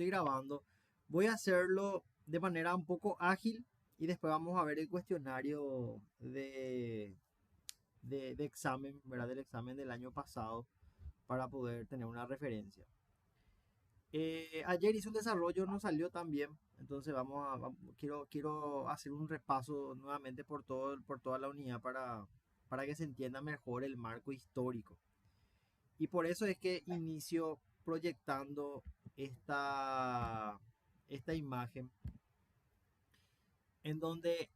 estoy grabando. Voy a hacerlo de manera un poco ágil y después vamos a ver el cuestionario de examen, ¿verdad? Del examen del año pasado para poder tener una referencia. Ayer hice un desarrollo, no salió tan bien, entonces quiero hacer un repaso nuevamente por toda la unidad para que se entienda mejor el marco histórico. Y por eso es que inicio proyectando esta imagen en donde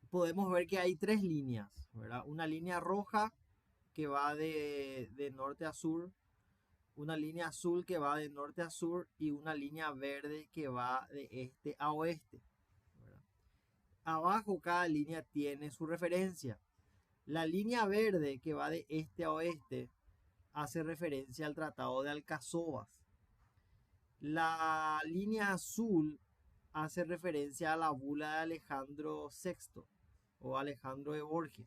podemos ver que hay tres líneas, ¿verdad? Una línea roja que va de norte a sur, una línea azul que va de norte a sur y una línea verde que va de este a oeste, ¿verdad? Abajo cada línea tiene su referencia. La línea verde que va de este a oeste hace referencia al Tratado de Alcazobas. La línea azul hace referencia a la bula de Alejandro VI o Alejandro de Borgia.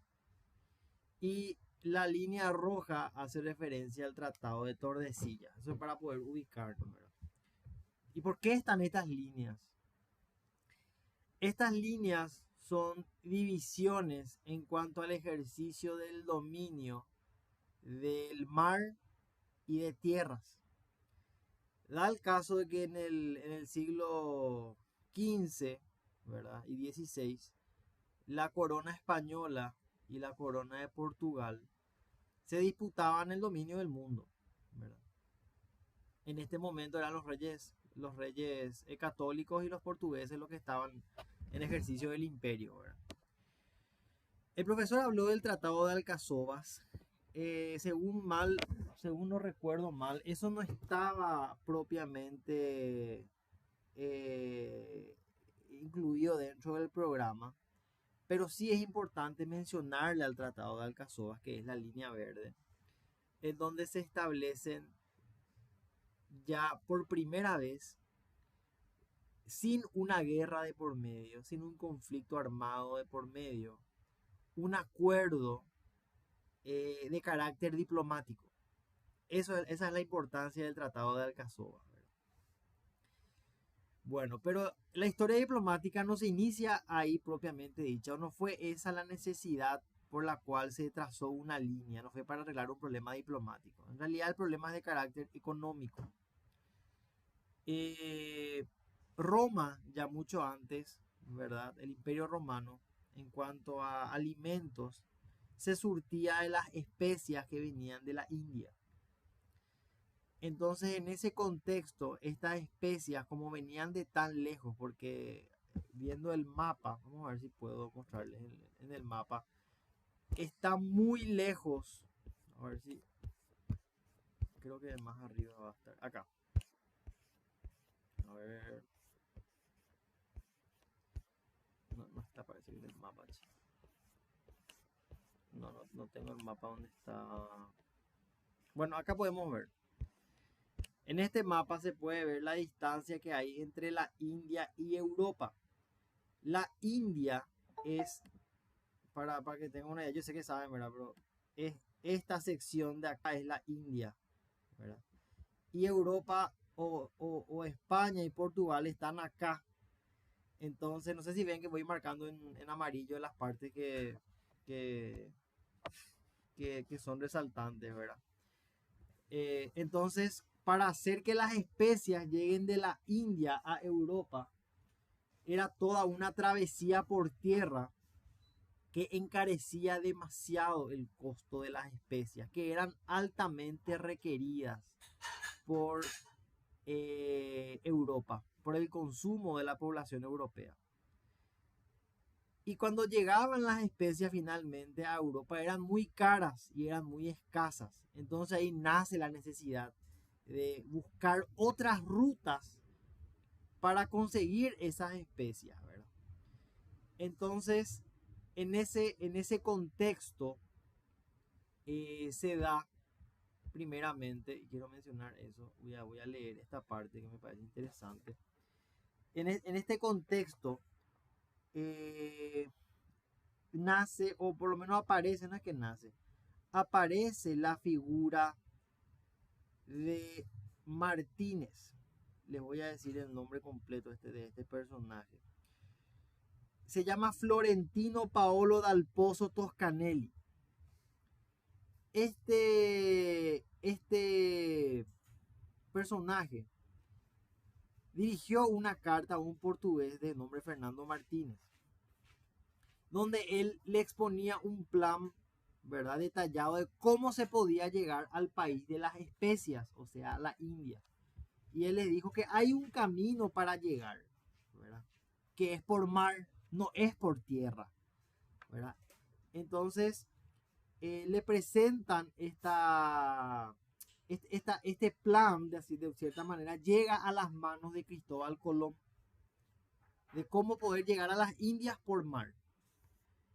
Y la línea roja hace referencia al Tratado de Tordesillas. Eso es para poder ubicarnos, ¿verdad? ¿Y por qué están estas líneas? Estas líneas son divisiones en cuanto al ejercicio del dominio del mar y de tierras. Da el caso de que en el siglo XV, ¿verdad? Y XVI, la corona española y la corona de Portugal se disputaban el dominio del mundo, ¿verdad? En este momento eran los reyes católicos y los portugueses los que estaban en ejercicio del imperio, ¿verdad? El profesor habló del Tratado de Alcazobas. Según no recuerdo mal, eso no estaba propiamente incluido dentro del programa, pero sí es importante mencionarle al Tratado de Alcazobas, que es la línea verde, en donde se establecen ya por primera vez, sin una guerra de por medio, sin un conflicto armado de por medio, un acuerdo de carácter diplomático. Esa es la importancia del Tratado de Alcazobas. Bueno, pero la historia diplomática no se inicia ahí propiamente dicha, o no fue esa la necesidad por la cual se trazó una línea, no fue para arreglar un problema diplomático. En realidad el problema es de carácter económico. Eh, Roma, ya mucho antes, ¿verdad? El Imperio Romano, en cuanto a alimentos, se surtía de las especias que venían de la India. Entonces, en ese contexto, estas especias, como venían de tan lejos, porque viendo el mapa, vamos a ver si puedo mostrarles en el mapa, está muy lejos. A ver si, creo que más arriba va a estar. Acá. A ver. No está apareciendo el mapa, chico. No tengo el mapa donde está. Bueno, acá podemos ver. En este mapa se puede ver la distancia que hay entre la India y Europa. La India es, para que tengan una idea, yo sé que saben, ¿verdad? Pero es esta sección de acá es la India, ¿verdad? Y Europa o España y Portugal están acá. Entonces, no sé si ven que voy marcando en amarillo las partes que, que son resaltantes, ¿verdad? Entonces, para hacer que las especias lleguen de la India a Europa, era toda una travesía por tierra que encarecía demasiado el costo de las especias, que eran altamente requeridas por Europa, por el consumo de la población europea. Y cuando llegaban las especias finalmente a Europa eran muy caras y eran muy escasas. Entonces ahí nace la necesidad de buscar otras rutas para conseguir esas especias, ¿verdad? Entonces, en ese contexto se da primeramente, y quiero mencionar eso, voy a leer esta parte que me parece interesante. En este contexto nace, o por lo menos aparece, no es que nace, aparece la figura de Martínez. les voy a decir el nombre completo de este personaje. Se llama Florentino Paolo Dal Pozzo Toscanelli. Este personaje dirigió una carta a un portugués de nombre Fernando Martínez, donde él le exponía un plan, ¿verdad?, detallado de cómo se podía llegar al país de las especias, o sea, la India. Y él le dijo que hay un camino para llegar, ¿verdad?, que es por mar, no es por tierra, ¿verdad? Entonces, le presentan este plan, de cierta manera, llega a las manos de Cristóbal Colón, de cómo poder llegar a las Indias por mar.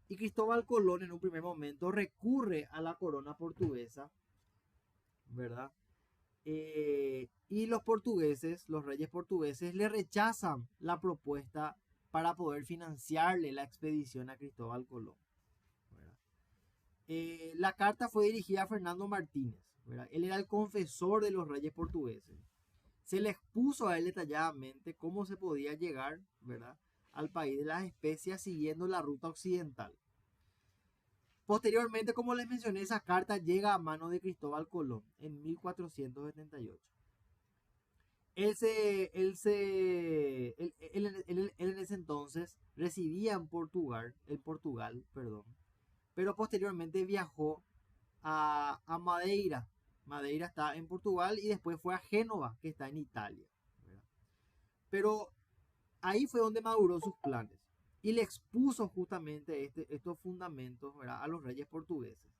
Y Cristóbal Colón en un primer momento recurre a la corona portuguesa, ¿verdad? Y los portugueses, los reyes portugueses, le rechazan la propuesta para poder financiarle la expedición a Cristóbal Colón, ¿verdad? La carta fue dirigida a Fernando Martínez, ¿verdad? Él era el confesor de los reyes portugueses. Se le expuso a él detalladamente cómo se podía llegar, ¿verdad?, al país de las especias siguiendo la ruta occidental. Posteriormente, como les mencioné, esa carta llega a manos de Cristóbal Colón en 1478. Él en ese entonces residía en Portugal, pero posteriormente viajó a Madeira. Madeira está en Portugal y después fue a Génova, que está en Italia, ¿verdad? Pero ahí fue donde maduró sus planes y le expuso justamente estos fundamentos, ¿verdad?, a los reyes portugueses.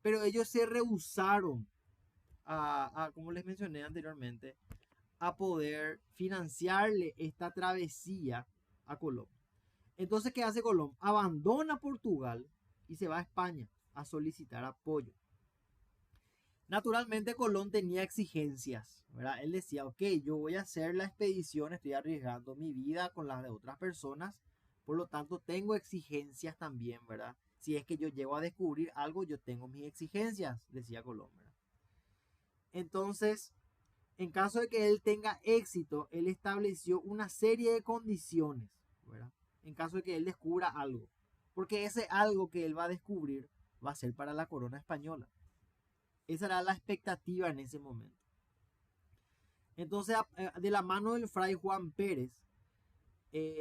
Pero ellos se rehusaron como les mencioné anteriormente, a poder financiarle esta travesía a Colón. Entonces, ¿qué hace Colón? Abandona Portugal y se va a España a solicitar apoyo. Naturalmente Colón tenía exigencias, ¿verdad? Él decía, ok, yo voy a hacer la expedición, estoy arriesgando mi vida con las de otras personas, por lo tanto tengo exigencias también, ¿verdad? Si es que yo llego a descubrir algo, yo tengo mis exigencias, decía Colón, ¿verdad? Entonces, en caso de que él tenga éxito, él estableció una serie de condiciones, ¿verdad?, en caso de que él descubra algo, porque ese algo que él va a descubrir va a ser para la corona española. Esa era la expectativa en ese momento. Entonces, de la mano del fray Juan Pérez,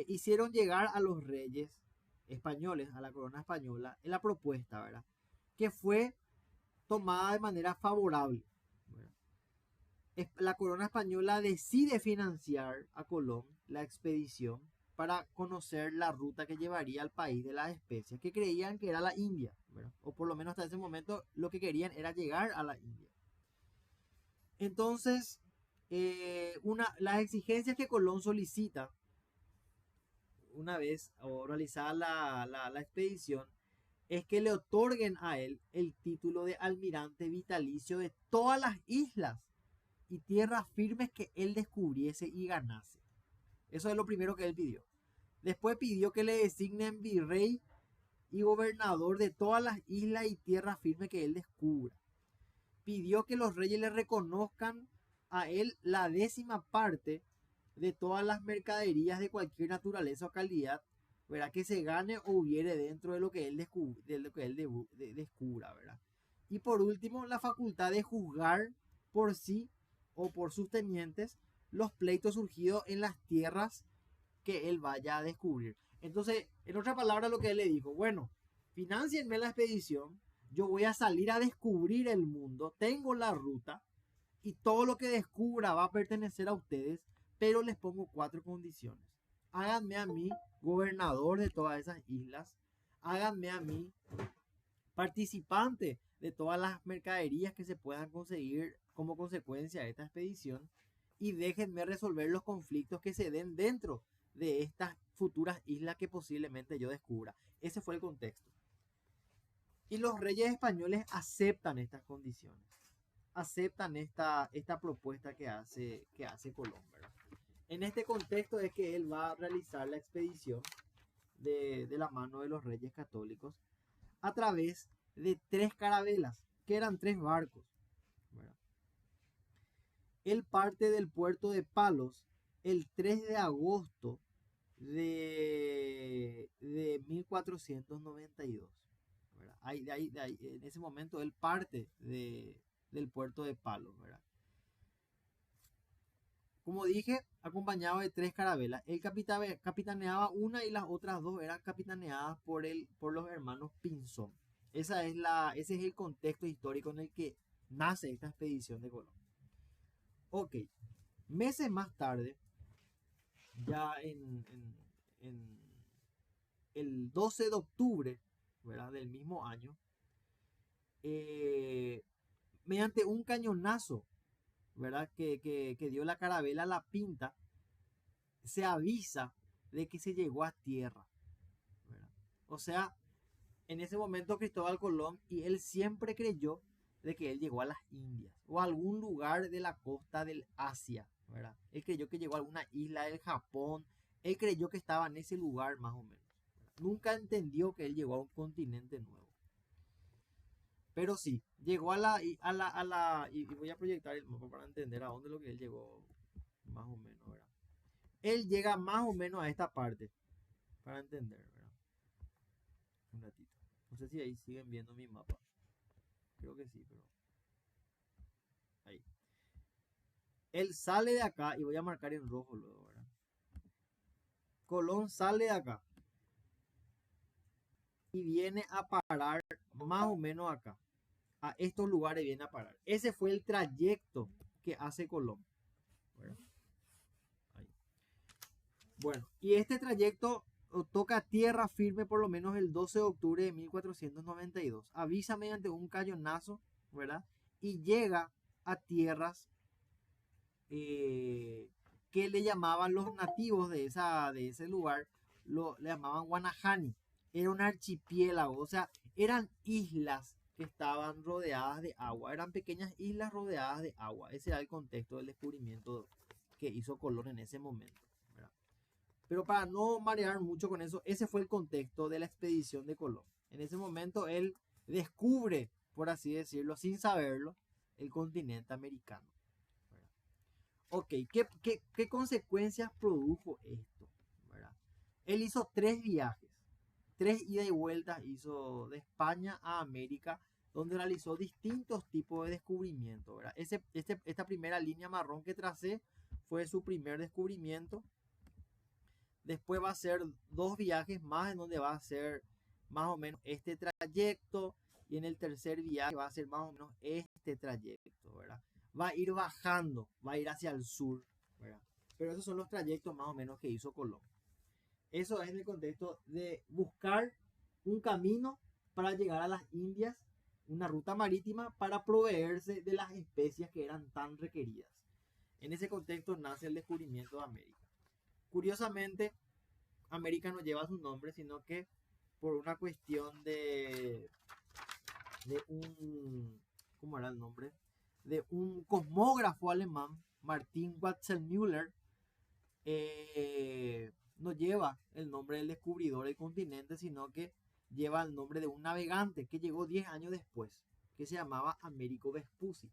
hicieron llegar a los reyes españoles, a la corona española, en la propuesta, ¿verdad?, que fue tomada de manera favorable, ¿verdad? La corona española decide financiar a Colón la expedición para conocer la ruta que llevaría al país de las especias, que creían que era la India, ¿verdad?, o por lo menos hasta ese momento lo que querían era llegar a la India. Entonces, las exigencias que Colón solicita una vez realizada la expedición es que le otorguen a él el título de almirante vitalicio de todas las islas y tierras firmes que él descubriese y ganase. Eso es lo primero que él pidió. Después pidió que le designen virrey y gobernador de todas las islas y tierras firmes que él descubra. Pidió que los reyes le reconozcan a él la 10ª parte de todas las mercaderías de cualquier naturaleza o calidad, ¿verdad?, que se gane o hubiere dentro de lo que él descubra, ¿verdad? Y por último, la facultad de juzgar por sí o por sus tenientes los pleitos surgidos en las tierras que él vaya a descubrir. Entonces, en otras palabras, lo que él le dijo, bueno, financienme la expedición, yo voy a salir a descubrir el mundo, tengo la ruta y todo lo que descubra va a pertenecer a ustedes, pero les pongo 4 condiciones. Háganme a mí gobernador de todas esas islas, háganme a mí participante de todas las mercaderías que se puedan conseguir como consecuencia de esta expedición y déjenme resolver los conflictos que se den dentro de estas futuras islas que posiblemente yo descubra. Ese fue el contexto. Y los reyes españoles aceptan estas condiciones, aceptan esta propuesta que hace Colón, ¿verdad? En este contexto es que él va a realizar la expedición de la mano de los reyes católicos a través de 3 carabelas, que eran 3 barcos, ¿verdad? Él parte del puerto de Palos el 3 de agosto de 1492. ¿Verdad? En ese momento él parte del puerto de Palos, ¿verdad? Como dije, acompañado de 3 carabelas. Él capitaneaba una y las otras 2 eran capitaneadas por los hermanos Pinzón. Ese es el contexto histórico en el que nace esta expedición de Colón. Ok, meses más tarde, ya en el 12 de octubre, ¿verdad?, del mismo año, mediante un cañonazo, ¿verdad?, que dio la carabela La Pinta, se avisa de que se llegó a tierra, ¿verdad? O sea, en ese momento Cristóbal Colón, y él siempre creyó de que él llegó a las Indias o a algún lugar de la costa del Asia, ¿verdad? Él creyó que llegó a alguna isla del Japón, él creyó que estaba en ese lugar más o menos, ¿verdad? Nunca entendió que él llegó a un continente nuevo. Pero sí, llegó y voy a proyectar el mapa para entender a dónde lo que él llegó más o menos, ¿verdad? Él llega más o menos a esta parte, para entender, ¿verdad? Un ratito. No sé si ahí siguen viendo mi mapa. Creo que sí, pero ahí. Él sale de acá y voy a marcar en rojo luego, ¿verdad? Colón sale de acá y viene a parar más o menos acá. A estos lugares viene a parar. Ese fue el trayecto que hace Colón, ¿verdad? Ahí. Bueno, y este trayecto toca tierra firme por lo menos el 12 de octubre de 1492. Avisa mediante un cañonazo, ¿verdad? Y llega a tierras que le llamaban los nativos de ese lugar, le llamaban Guanajani. Era un archipiélago, o sea, eran islas que estaban rodeadas de agua, eran pequeñas islas rodeadas de agua. Ese era el contexto del descubrimiento que hizo Colón en ese momento, ¿verdad? Pero para no marear mucho con eso, ese fue el contexto de la expedición de Colón. En ese momento él descubre, por así decirlo, sin saberlo, el continente americano. Ok, ¿qué consecuencias produjo esto? ¿Verdad? Él hizo 3 viajes, 3 idas y vueltas hizo de España a América, donde realizó distintos tipos de descubrimientos, ¿verdad? Esta primera línea marrón que tracé fue su primer descubrimiento. Después va a ser 2 viajes más en donde va a ser más o menos este trayecto, y en el tercer viaje va a ser más o menos este trayecto, ¿verdad? Va a ir bajando, va a ir hacia el sur, ¿verdad? Pero esos son los trayectos más o menos que hizo Colón. Eso es en el contexto de buscar un camino para llegar a las Indias, una ruta marítima para proveerse de las especias que eran tan requeridas. En ese contexto nace el descubrimiento de América. Curiosamente, América no lleva su nombre, sino que por una cuestión de un, ¿cómo era el nombre? De un cosmógrafo alemán, Martin Watzel-Müller, no lleva el nombre del descubridor del continente, sino que lleva el nombre de un navegante que llegó 10 años después, que se llamaba Américo Vespucci.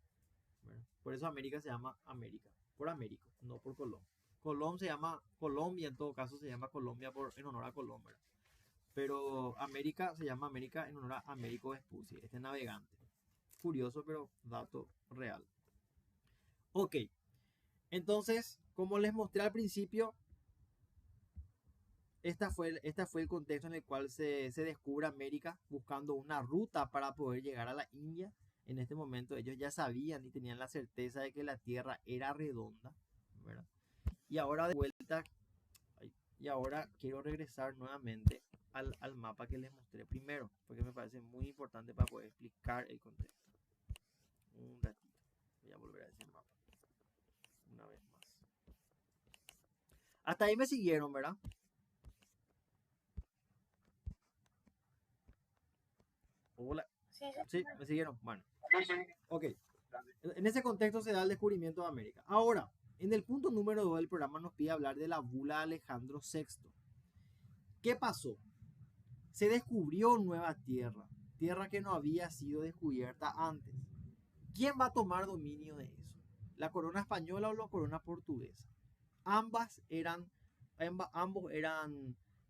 Bueno, por eso América se llama América, por Américo, no por Colón. Colón se llama Colombia, en todo caso se llama Colombia en honor a Colón, ¿verdad? Pero América se llama América en honor a Américo Vespucci, este navegante. Curioso, pero dato real. Ok, entonces, como les mostré al principio, este fue el contexto en el cual se descubre América, buscando una ruta para poder llegar a la India. En este momento ellos ya sabían y tenían la certeza de que la Tierra era redonda, ¿verdad? Y ahora de vuelta, y ahora quiero regresar nuevamente al mapa que les mostré primero, porque me parece muy importante para poder explicar el contexto. Un ratito, voy a volver a ese mapa una vez más. Hasta ahí me siguieron, ¿verdad? Hola. Sí, me siguieron. Bueno. Ok. En ese contexto se da el descubrimiento de América. Ahora, en el punto número 2 del programa nos pide hablar de la bula de Alejandro VI. ¿Qué pasó? Se descubrió nueva tierra, tierra que no había sido descubierta antes. ¿Quién va a tomar dominio de eso? ¿La corona española o la corona portuguesa? Ambos eran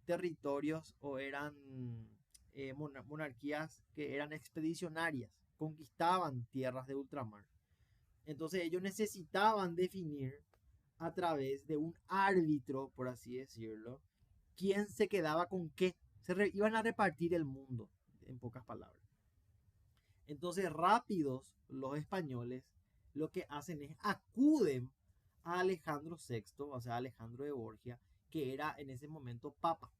territorios o eran monarquías que eran expedicionarias, conquistaban tierras de ultramar. Entonces ellos necesitaban definir a través de un árbitro, por así decirlo, quién se quedaba con qué. Iban a repartir el mundo, en pocas palabras. Entonces rápidos los españoles lo que hacen es acuden a Alejandro VI, o sea, Alejandro de Borgia, que era en ese momento papa,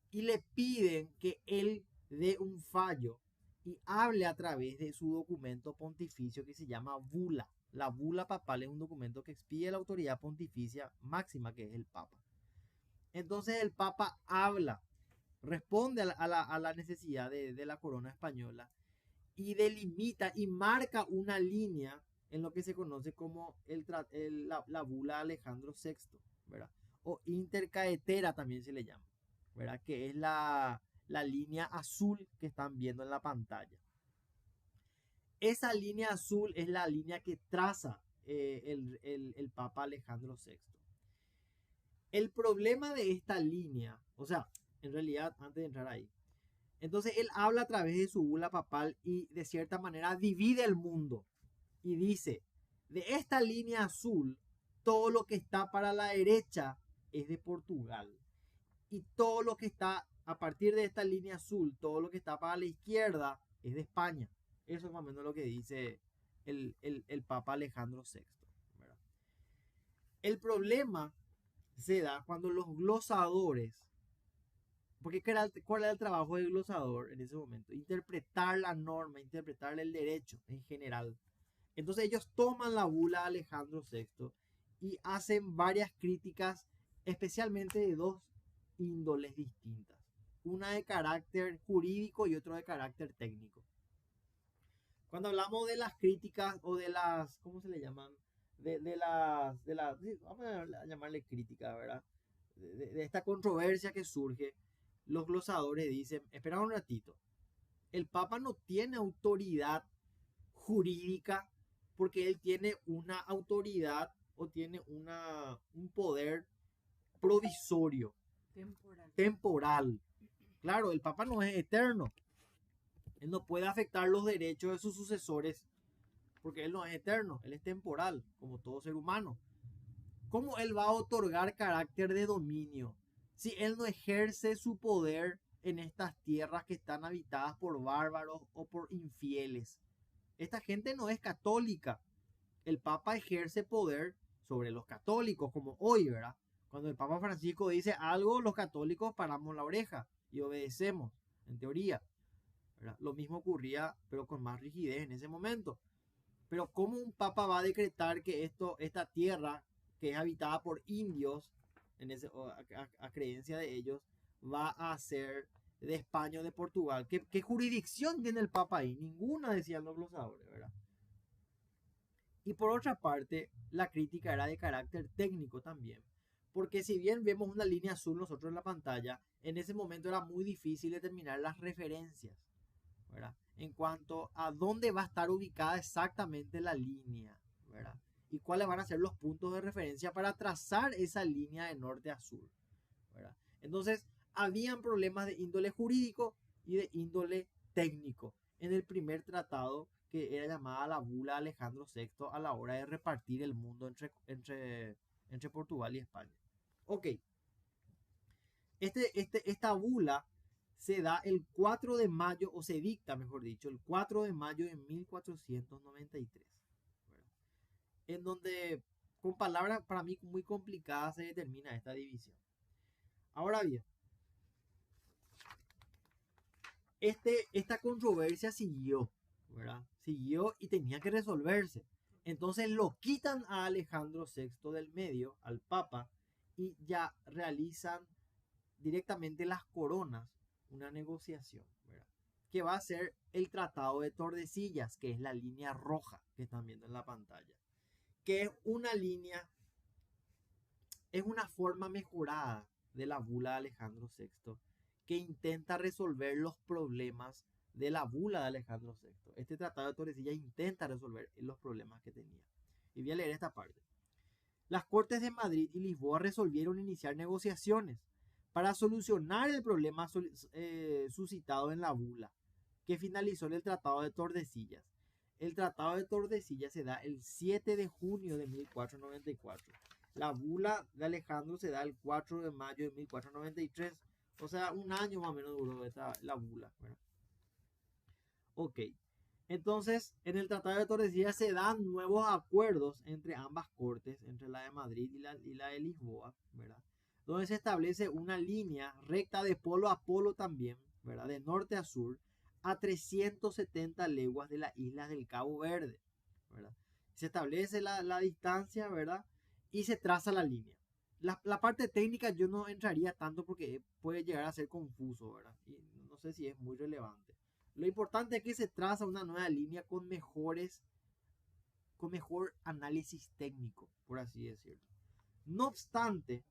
y le piden que él dé un fallo y hable a través de su documento pontificio que se llama bula. La bula papal es un documento que expide la autoridad pontificia máxima, que es el papa. Entonces el papa habla, responde a la necesidad de la corona española y delimita y marca una línea en lo que se conoce como la bula Alejandro VI, ¿verdad? O intercaetera también se le llama, ¿verdad? Que es la línea azul que están viendo en la pantalla. Esa línea azul es la línea que traza el Papa Alejandro VI. El problema de esta línea, o sea, en realidad, antes de entrar ahí, entonces él habla a través de su bula papal y de cierta manera divide el mundo y dice, de esta línea azul, todo lo que está para la derecha es de Portugal y todo lo que está a partir de esta línea azul, todo lo que está para la izquierda es de España. Eso es más o menos lo que dice el Papa Alejandro VI, ¿verdad? El problema se da cuando los glosadores, porque ¿cuál era el trabajo del glosador en ese momento? Interpretar la norma, interpretar el derecho en general. Entonces ellos toman la bula Alejandro VI y hacen varias críticas, especialmente de dos índoles distintas. Una de carácter jurídico y otra de carácter técnico. Cuando hablamos de las críticas o de las, ¿cómo se le llaman? Vamos a llamarle crítica, ¿verdad? De esta controversia que surge, los glosadores dicen, espera un ratito, el Papa no tiene autoridad jurídica porque él tiene una autoridad o tiene un poder provisorio, temporal. Claro, el Papa no es eterno. Él no puede afectar los derechos de sus sucesores porque él no es eterno, él es temporal, como todo ser humano. ¿Cómo él va a otorgar carácter de dominio si él no ejerce su poder en estas tierras que están habitadas por bárbaros o por infieles? Esta gente no es católica. El Papa ejerce poder sobre los católicos, como hoy, ¿verdad? Cuando el Papa Francisco dice algo, los católicos paramos la oreja y obedecemos, en teoría, ¿verdad? Lo mismo ocurría, pero con más rigidez en ese momento. Pero ¿cómo un Papa va a decretar que esta tierra, que es habitada por indios, a creencia de ellos, va a ser de España o de Portugal? ¿Qué jurisdicción tiene el Papa ahí? Ninguna, decían los glosadores, ¿verdad? Y por otra parte, la crítica era de carácter técnico también. Porque si bien vemos una línea azul nosotros en la pantalla, en ese momento era muy difícil determinar las referencias, ¿verdad? En cuanto a dónde va a estar ubicada exactamente la línea, ¿verdad? Y cuáles van a ser los puntos de referencia para trazar esa línea de norte a sur, ¿verdad? Entonces, habían problemas de índole jurídico y de índole técnico en el primer tratado que era llamada la bula Alejandro VI a la hora de repartir el mundo entre Portugal y España. Ok, esta bula se da el 4 de mayo, o se dicta, mejor dicho, el 4 de mayo de 1493, ¿verdad? En donde, con palabras para mí muy complicadas, se determina esta división. Ahora bien, esta controversia siguió, ¿verdad? Siguió y tenía que resolverse. Entonces lo quitan a Alejandro VI del medio, al Papa, y ya realizan directamente las coronas una negociación, ¿verdad? Que va a ser el Tratado de Tordesillas, que es la línea roja que están viendo en la pantalla. Que es una línea, es una forma mejorada de la bula de Alejandro VI que intenta resolver los problemas de la bula de Alejandro VI. Tratado de Tordesillas intenta resolver los problemas que tenía. Y voy a leer esta parte. Las Cortes de Madrid y Lisboa resolvieron iniciar negociaciones para solucionar el problema suscitado en la bula, que finalizó en el Tratado de Tordesillas. El Tratado de Tordesillas se da el 7 de junio de 1494. La bula de Alejandro se da el 4 de mayo de 1493. O sea, un año más o menos duró la bula, ¿verdad? Ok. Entonces, en el Tratado de Tordesillas se dan nuevos acuerdos entre ambas cortes, entre la de Madrid y la de Lisboa, ¿verdad? Donde se establece una línea recta de polo a polo también, ¿verdad? De norte a sur, a 370 leguas de las islas del Cabo Verde, ¿verdad? Se establece la distancia, ¿verdad? Y se traza la línea. La parte técnica yo no entraría tanto porque puede llegar a ser confuso, ¿verdad? Y no sé si es muy relevante. Lo importante es que se traza una nueva línea con mejor análisis técnico, por así decirlo. No obstante,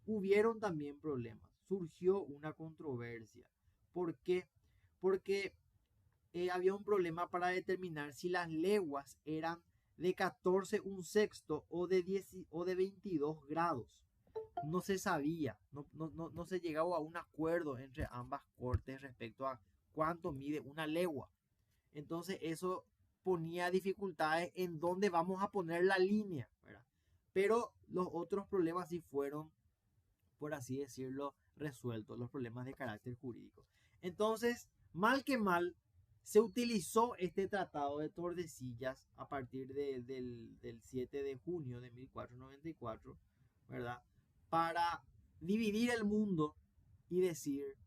hubieron también problemas. Surgió una controversia. ¿Por qué? Porque había un problema para determinar si las leguas eran de 14 un sexto o de 22 grados. No se sabía, no se llegaba a un acuerdo entre ambas cortes respecto a cuánto mide una legua. Entonces eso ponía dificultades en dónde vamos a poner la línea, ¿verdad? Pero los otros problemas sí fueron, por así decirlo, resueltos, los problemas de carácter jurídico. Entonces, mal que mal, se utilizó este Tratado de Tordesillas a partir del 7 de junio de 1494, ¿verdad? Para dividir el mundo y decir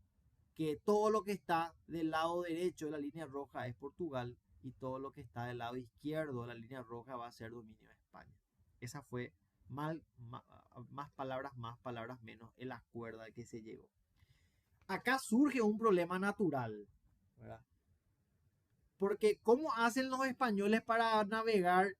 que todo lo que está del lado derecho de la línea roja es Portugal y todo lo que está del lado izquierdo de la línea roja va a ser dominio de España. Esa fue más palabras menos el acuerdo al que se llegó. Acá surge un problema natural, ¿verdad? Porque ¿cómo hacen los españoles para navegar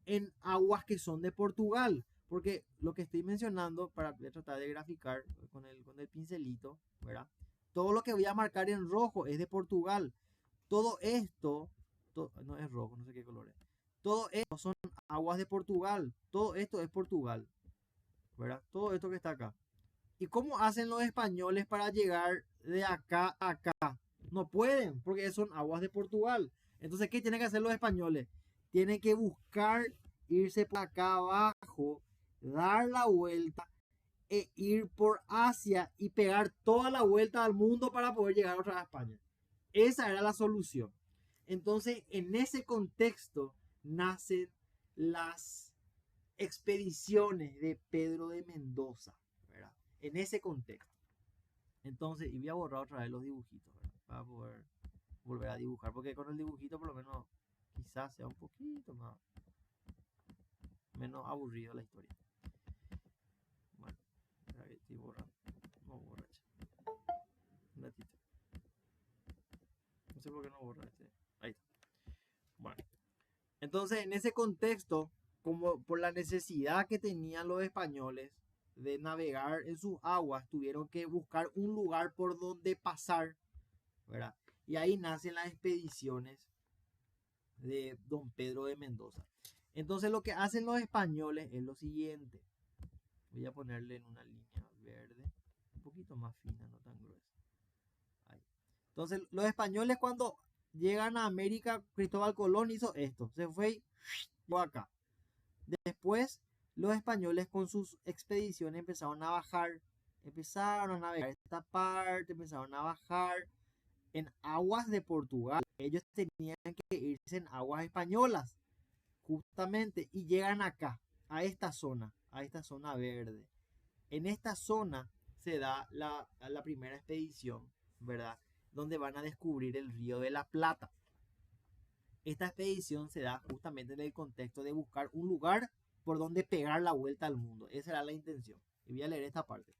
en aguas que son de Portugal? Porque lo que estoy mencionando, para tratar de graficar con el pincelito, ¿verdad? Todo lo que voy a marcar en rojo es de Portugal. Todo esto, no es rojo, no sé qué color es. Todo esto son aguas de Portugal. Todo esto es Portugal, ¿verdad? Todo esto que está acá. ¿Y cómo hacen los españoles para llegar de acá a acá? No pueden, porque son aguas de Portugal. Entonces, ¿qué tienen que hacer los españoles? Tienen que buscar irse por acá abajo, dar la vuelta e ir por Asia y pegar toda la vuelta al mundo para poder llegar otra vez a España. Esa era la solución. Entonces, en ese contexto nacen las expediciones de Pedro de Mendoza, ¿verdad? En ese contexto. Entonces, y voy a borrar otra vez los dibujitos, ¿verdad? Para poder volver a dibujar, porque con el dibujito por lo menos quizás sea un poquito menos aburrido la historia. Bueno, estoy borrando. No borracha. Un ratito. No sé por qué no borra este. Ahí está. Bueno. Entonces, en ese contexto, como por la necesidad que tenían los españoles de navegar en sus aguas, tuvieron que buscar un lugar por donde pasar, ¿verdad? Y ahí nacen las expediciones de don Pedro de Mendoza. Entonces lo que hacen los españoles es lo siguiente. Voy a ponerle en una línea verde, un poquito más fina, no tan gruesa. Ahí. Entonces los españoles cuando llegan a América, Cristóbal Colón hizo esto. Se fue y acá. Después los españoles con sus expediciones empezaron a bajar. Empezaron a navegar esta parte, empezaron a bajar en aguas de Portugal. Ellos tenían que irse en aguas españolas, justamente, y llegan acá, a esta zona verde. En esta zona se da la primera expedición, ¿verdad? Donde van a descubrir el río de la Plata. Esta expedición se da justamente en el contexto de buscar un lugar por donde pegar la vuelta al mundo. Esa era la intención. Y voy a leer esta parte.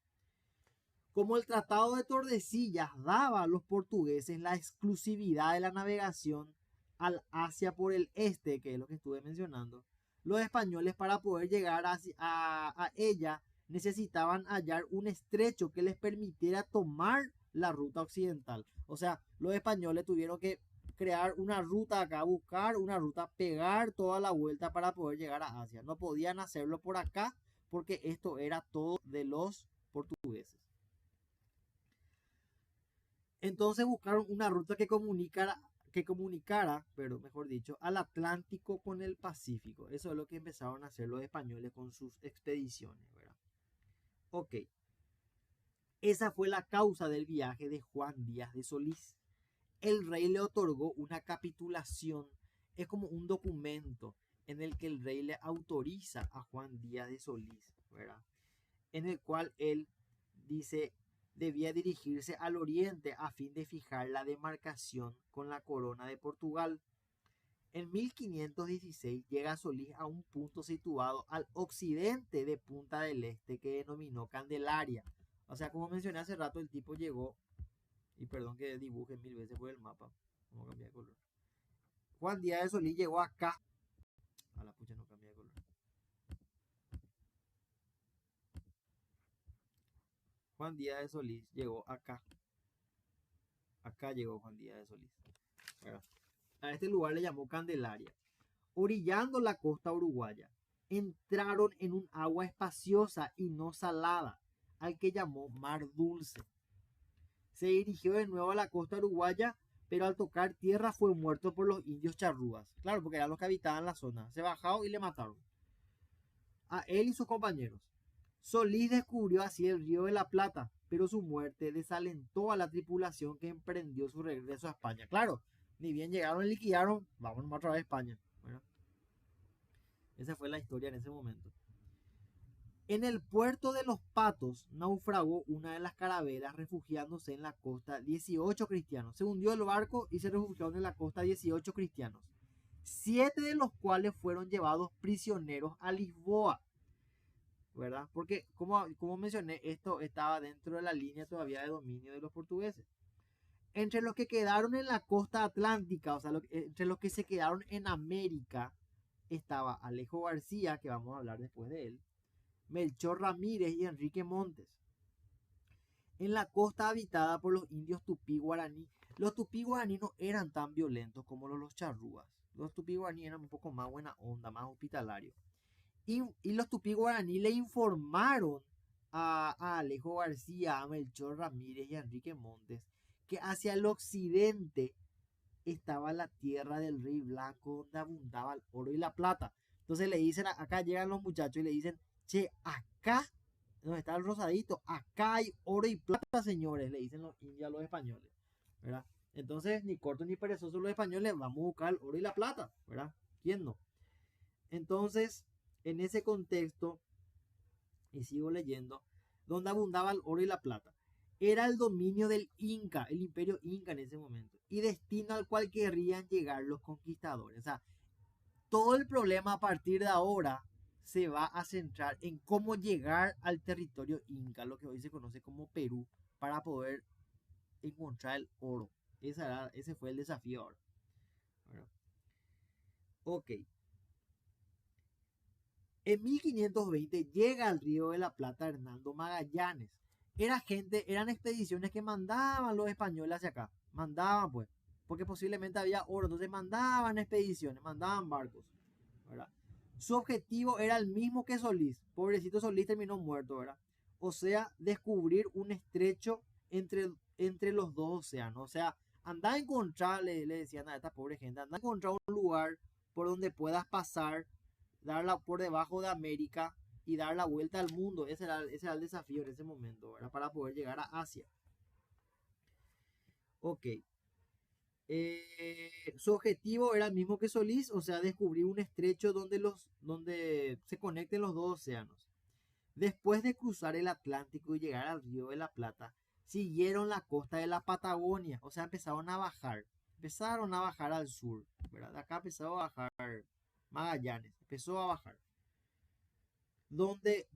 Como el Tratado de Tordesillas daba a los portugueses la exclusividad de la navegación al Asia por el este, que es lo que estuve mencionando, los españoles para poder llegar a ella necesitaban hallar un estrecho que les permitiera tomar la ruta occidental. O sea, los españoles tuvieron que crear una ruta acá, buscar una ruta, pegar toda la vuelta para poder llegar a Asia. No podían hacerlo por acá porque esto era todo de los portugueses. Entonces buscaron una ruta que comunicara, pero mejor dicho, al Atlántico con el Pacífico. Eso es lo que empezaron a hacer los españoles con sus expediciones, ¿verdad? Ok, esa fue la causa del viaje de Juan Díaz de Solís. El rey le otorgó una capitulación, es como un documento en el que el rey le autoriza a Juan Díaz de Solís, ¿verdad? En el cual él dice debía dirigirse al oriente a fin de fijar la demarcación con la corona de Portugal. En 1516 llega Solís a un punto situado al occidente de Punta del Este que denominó Candelaria. O sea, como mencioné hace rato, el tipo llegó, y perdón que dibuje mil veces por el mapa, vamos a cambiar de color. Juan Díaz de Solís llegó acá. A la pucha, no cambia de color. Juan Díaz de Solís llegó acá. Acá llegó Juan Díaz de Solís. ¿Verdad? A este lugar le llamó Candelaria. Orillando la costa uruguaya, entraron en un agua espaciosa y no salada, al que llamó Mar Dulce. Se dirigió de nuevo a la costa uruguaya, pero al tocar tierra fue muerto por los indios charrúas. Claro, porque eran los que habitaban la zona. Se bajaron y le mataron a él y sus compañeros. Solís descubrió así el río de la Plata, pero su muerte desalentó a la tripulación que emprendió su regreso a España. Claro, ni bien llegaron y liquidaron, vamos otra vez a España. Bueno, esa fue la historia en ese momento. En el puerto de Los Patos naufragó una de las carabelas refugiándose en la costa 18 cristianos. Se hundió el barco y se refugiaron en la costa 18 cristianos. 7 de los cuales fueron llevados prisioneros a Lisboa, ¿verdad? Porque, como mencioné, esto estaba dentro de la línea todavía de dominio de los portugueses. Entre los que quedaron en la costa atlántica, o sea, entre los que se quedaron en América, estaba Alejo García, que vamos a hablar después de él, Melchor Ramírez y Enrique Montes. En la costa habitada por los indios tupí guaraní, los tupí guaraní no eran tan violentos como los charrúas. Los tupí guaraní eran un poco más buena onda, más hospitalarios. Y los tupí guaraní le informaron a Alejo García, a Melchor Ramírez y a Enrique Montes que hacia el occidente estaba la tierra del Rey Blanco donde abundaba el oro y la plata. Entonces le dicen, acá llegan los muchachos y le dicen, che, acá donde está el rosadito, acá hay oro y plata, señores, le dicen los indios a los españoles, ¿verdad? Entonces, ni corto ni perezosos los españoles, vamos a buscar el oro y la plata, ¿verdad? ¿Quién no? Entonces, en ese contexto, y sigo leyendo, donde abundaba el oro y la plata, era el dominio del Inca, el imperio Inca en ese momento, y destino al cual querrían llegar los conquistadores. O sea, todo el problema a partir de ahora se va a centrar en cómo llegar al territorio Inca, lo que hoy se conoce como Perú, para poder encontrar el oro. Ese fue el desafío ahora. Bueno, ok. En 1520 llega al Río de la Plata Hernando Magallanes. Eran expediciones que mandaban los españoles hacia acá. Mandaban pues, porque posiblemente había oro. Entonces mandaban expediciones, mandaban barcos, ¿verdad? Su objetivo era el mismo que Solís. Pobrecito Solís terminó muerto, ¿verdad? O sea, descubrir un estrecho entre los dos océanos. O sea, anda a encontrar, le decían a esta pobre gente, anda a encontrar un lugar por donde puedas pasar, darla por debajo de América y dar la vuelta al mundo. Ese era el desafío en ese momento, ¿verdad? Para poder llegar a Asia. Ok. Su objetivo era el mismo que Solís, o sea, descubrir un estrecho donde se conecten los dos océanos. Después de cruzar el Atlántico y llegar al Río de la Plata, siguieron la costa de la Patagonia, o sea, empezaron a bajar al sur, ¿verdad? De acá empezó a bajar Magallanes, empezó a bajar.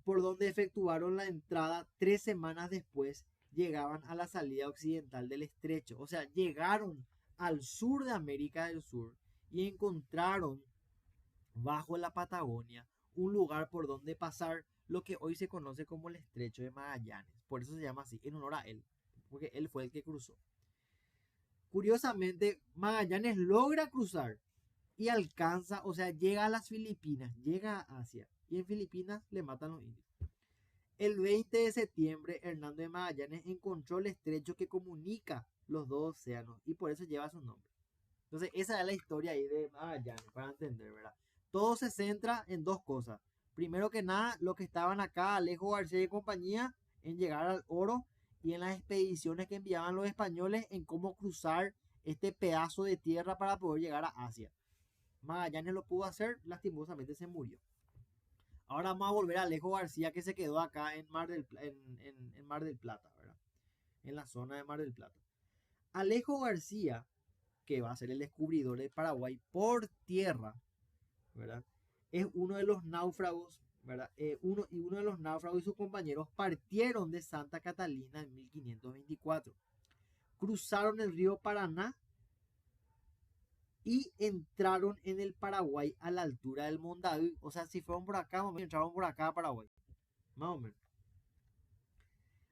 Por donde efectuaron la entrada 3 semanas después, llegaban a la salida occidental del estrecho. O sea, llegaron al sur de América del Sur y encontraron bajo la Patagonia un lugar por donde pasar lo que hoy se conoce como el estrecho de Magallanes. Por eso se llama así, en honor a él, porque él fue el que cruzó. Curiosamente, Magallanes logra cruzar y alcanza, o sea, llega a las Filipinas, llega a Asia. Y en Filipinas le matan los indios. El 20 de septiembre, Hernando de Magallanes encontró el estrecho que comunica los dos océanos y por eso lleva su nombre. Entonces, esa es la historia ahí de Magallanes, para entender, ¿verdad? Todo se centra en dos cosas. Primero que nada, los que estaban acá, Alejo García y compañía, en llegar al oro y en las expediciones que enviaban los españoles en cómo cruzar este pedazo de tierra para poder llegar a Asia. Magallanes lo pudo hacer, lastimosamente se murió. Ahora vamos a volver a Alejo García que se quedó acá en Mar del Plata, ¿verdad? En la zona de Mar del Plata. Alejo García, que va a ser el descubridor de Paraguay por tierra, ¿verdad? Es uno de los náufragos, ¿verdad? Uno de los náufragos y sus compañeros partieron de Santa Catalina en 1524. Cruzaron el río Paraná y entraron en el Paraguay a la altura del Mondaú. O sea, si fueron por acá, entraron por acá a Paraguay. Más o menos.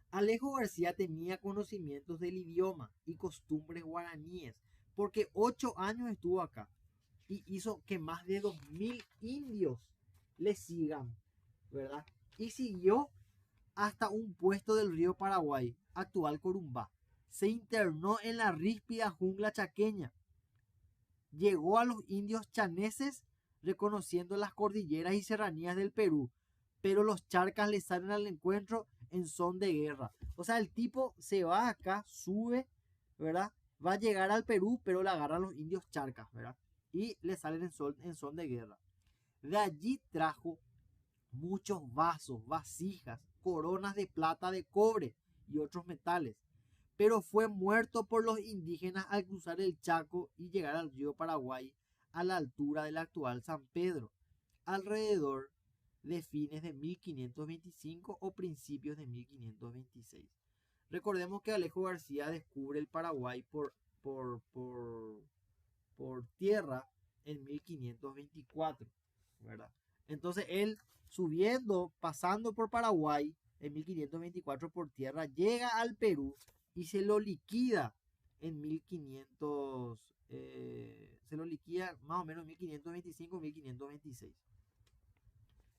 Alejo García tenía conocimientos del idioma y costumbres guaraníes, porque 8 años estuvo acá y hizo que más de 2000 indios le sigan, ¿verdad? Y siguió hasta un puesto del río Paraguay, actual Corumbá. Se internó en la ríspida jungla chaqueña. Llegó a los indios chaneses reconociendo las cordilleras y serranías del Perú, pero los charcas le salen al encuentro en son de guerra. O sea, el tipo se va acá, sube, ¿verdad? Va a llegar al Perú, pero le agarran los indios charcas, ¿verdad? Y le salen en son de guerra. De allí trajo muchos vasos, vasijas, coronas de plata, de cobre y otros metales, pero fue muerto por los indígenas al cruzar el Chaco y llegar al río Paraguay a la altura del actual San Pedro, alrededor de fines de 1525 o principios de 1526. Recordemos que Alejo García descubre el Paraguay por tierra en 1524, ¿verdad? Entonces él subiendo, pasando por Paraguay en 1524 por tierra, llega al Perú y se lo liquida en 1500, se lo liquida más o menos en 1525, 1526.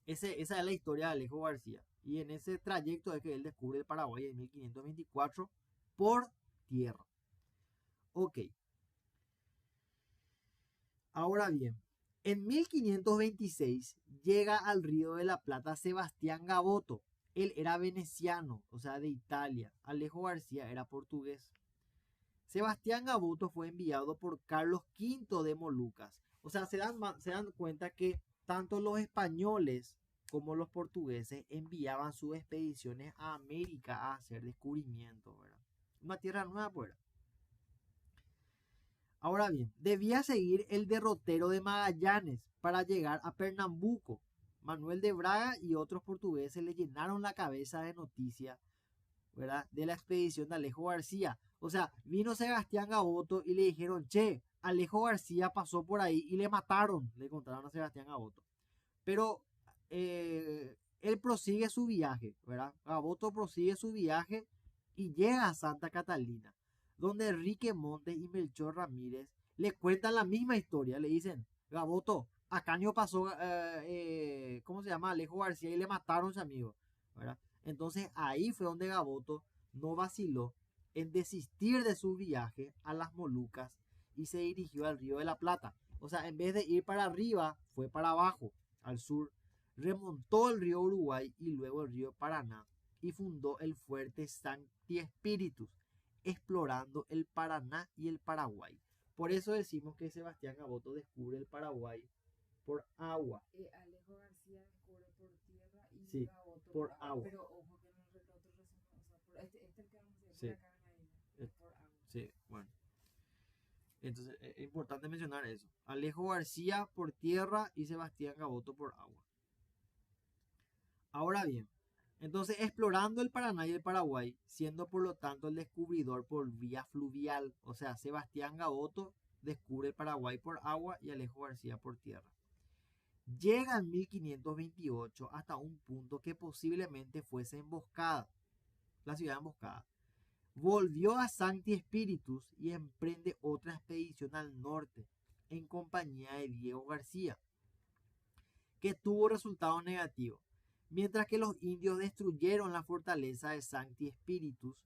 Esa es la historia de Alejo García. Y en ese trayecto es que él descubre el Paraguay en 1524 por tierra. Ok. Ahora bien, en 1526 llega al Río de la Plata Sebastián Gaboto. Él era veneciano, o sea, de Italia. Alejo García era portugués. Sebastián Gaboto fue enviado por Carlos V de Molucas. O sea, se dan cuenta que tanto los españoles como los portugueses enviaban sus expediciones a América a hacer descubrimientos, ¿verdad? Una tierra nueva, pues. Ahora bien, debía seguir el derrotero de Magallanes para llegar a Pernambuco. Manuel de Braga y otros portugueses le llenaron la cabeza de noticias, ¿verdad?, de la expedición de Alejo García. O sea, vino Sebastián Gaboto y le dijeron, che, Alejo García pasó por ahí y le mataron, le contaron a Sebastián Gaboto. Pero él prosigue su viaje, ¿verdad? Gaboto prosigue su viaje y llega a Santa Catalina, donde Enrique Montes y Melchor Ramírez le cuentan la misma historia. Le dicen, Gaboto, a Caño pasó, ¿cómo se llama? Alejo García y le mataron a su amigo, ¿verdad? Entonces ahí fue donde Gaboto no vaciló en desistir de su viaje a las Molucas y se dirigió al Río de la Plata. O sea, en vez de ir para arriba, fue para abajo, al sur. Remontó el río Uruguay y luego el río Paraná y fundó el fuerte Sancti Spiritus, explorando el Paraná y el Paraguay. Por eso decimos que Sebastián Gaboto descubre el Paraguay por agua. Alejo García descubre por tierra y Sí, Gaboto por agua. Pero ojo que no el otro resumen, o sea, por el que vamos a decir Sí. por acá en la isla, es por agua. Sí, bueno. Entonces es importante mencionar eso. Alejo García por tierra y Sebastián Gaboto por agua. Ahora bien, entonces explorando el Paraná y el Paraguay, siendo por lo tanto el descubridor por vía fluvial, o sea, Sebastián Gaboto descubre el Paraguay por agua y Alejo García por tierra. Llega en 1528 hasta un punto que posiblemente fuese emboscada, la ciudad emboscada. volvió a Sancti Spíritus y emprende otra expedición al norte en compañía de Diego García, que tuvo resultados negativos, mientras que los indios destruyeron la fortaleza de Sancti Spíritus,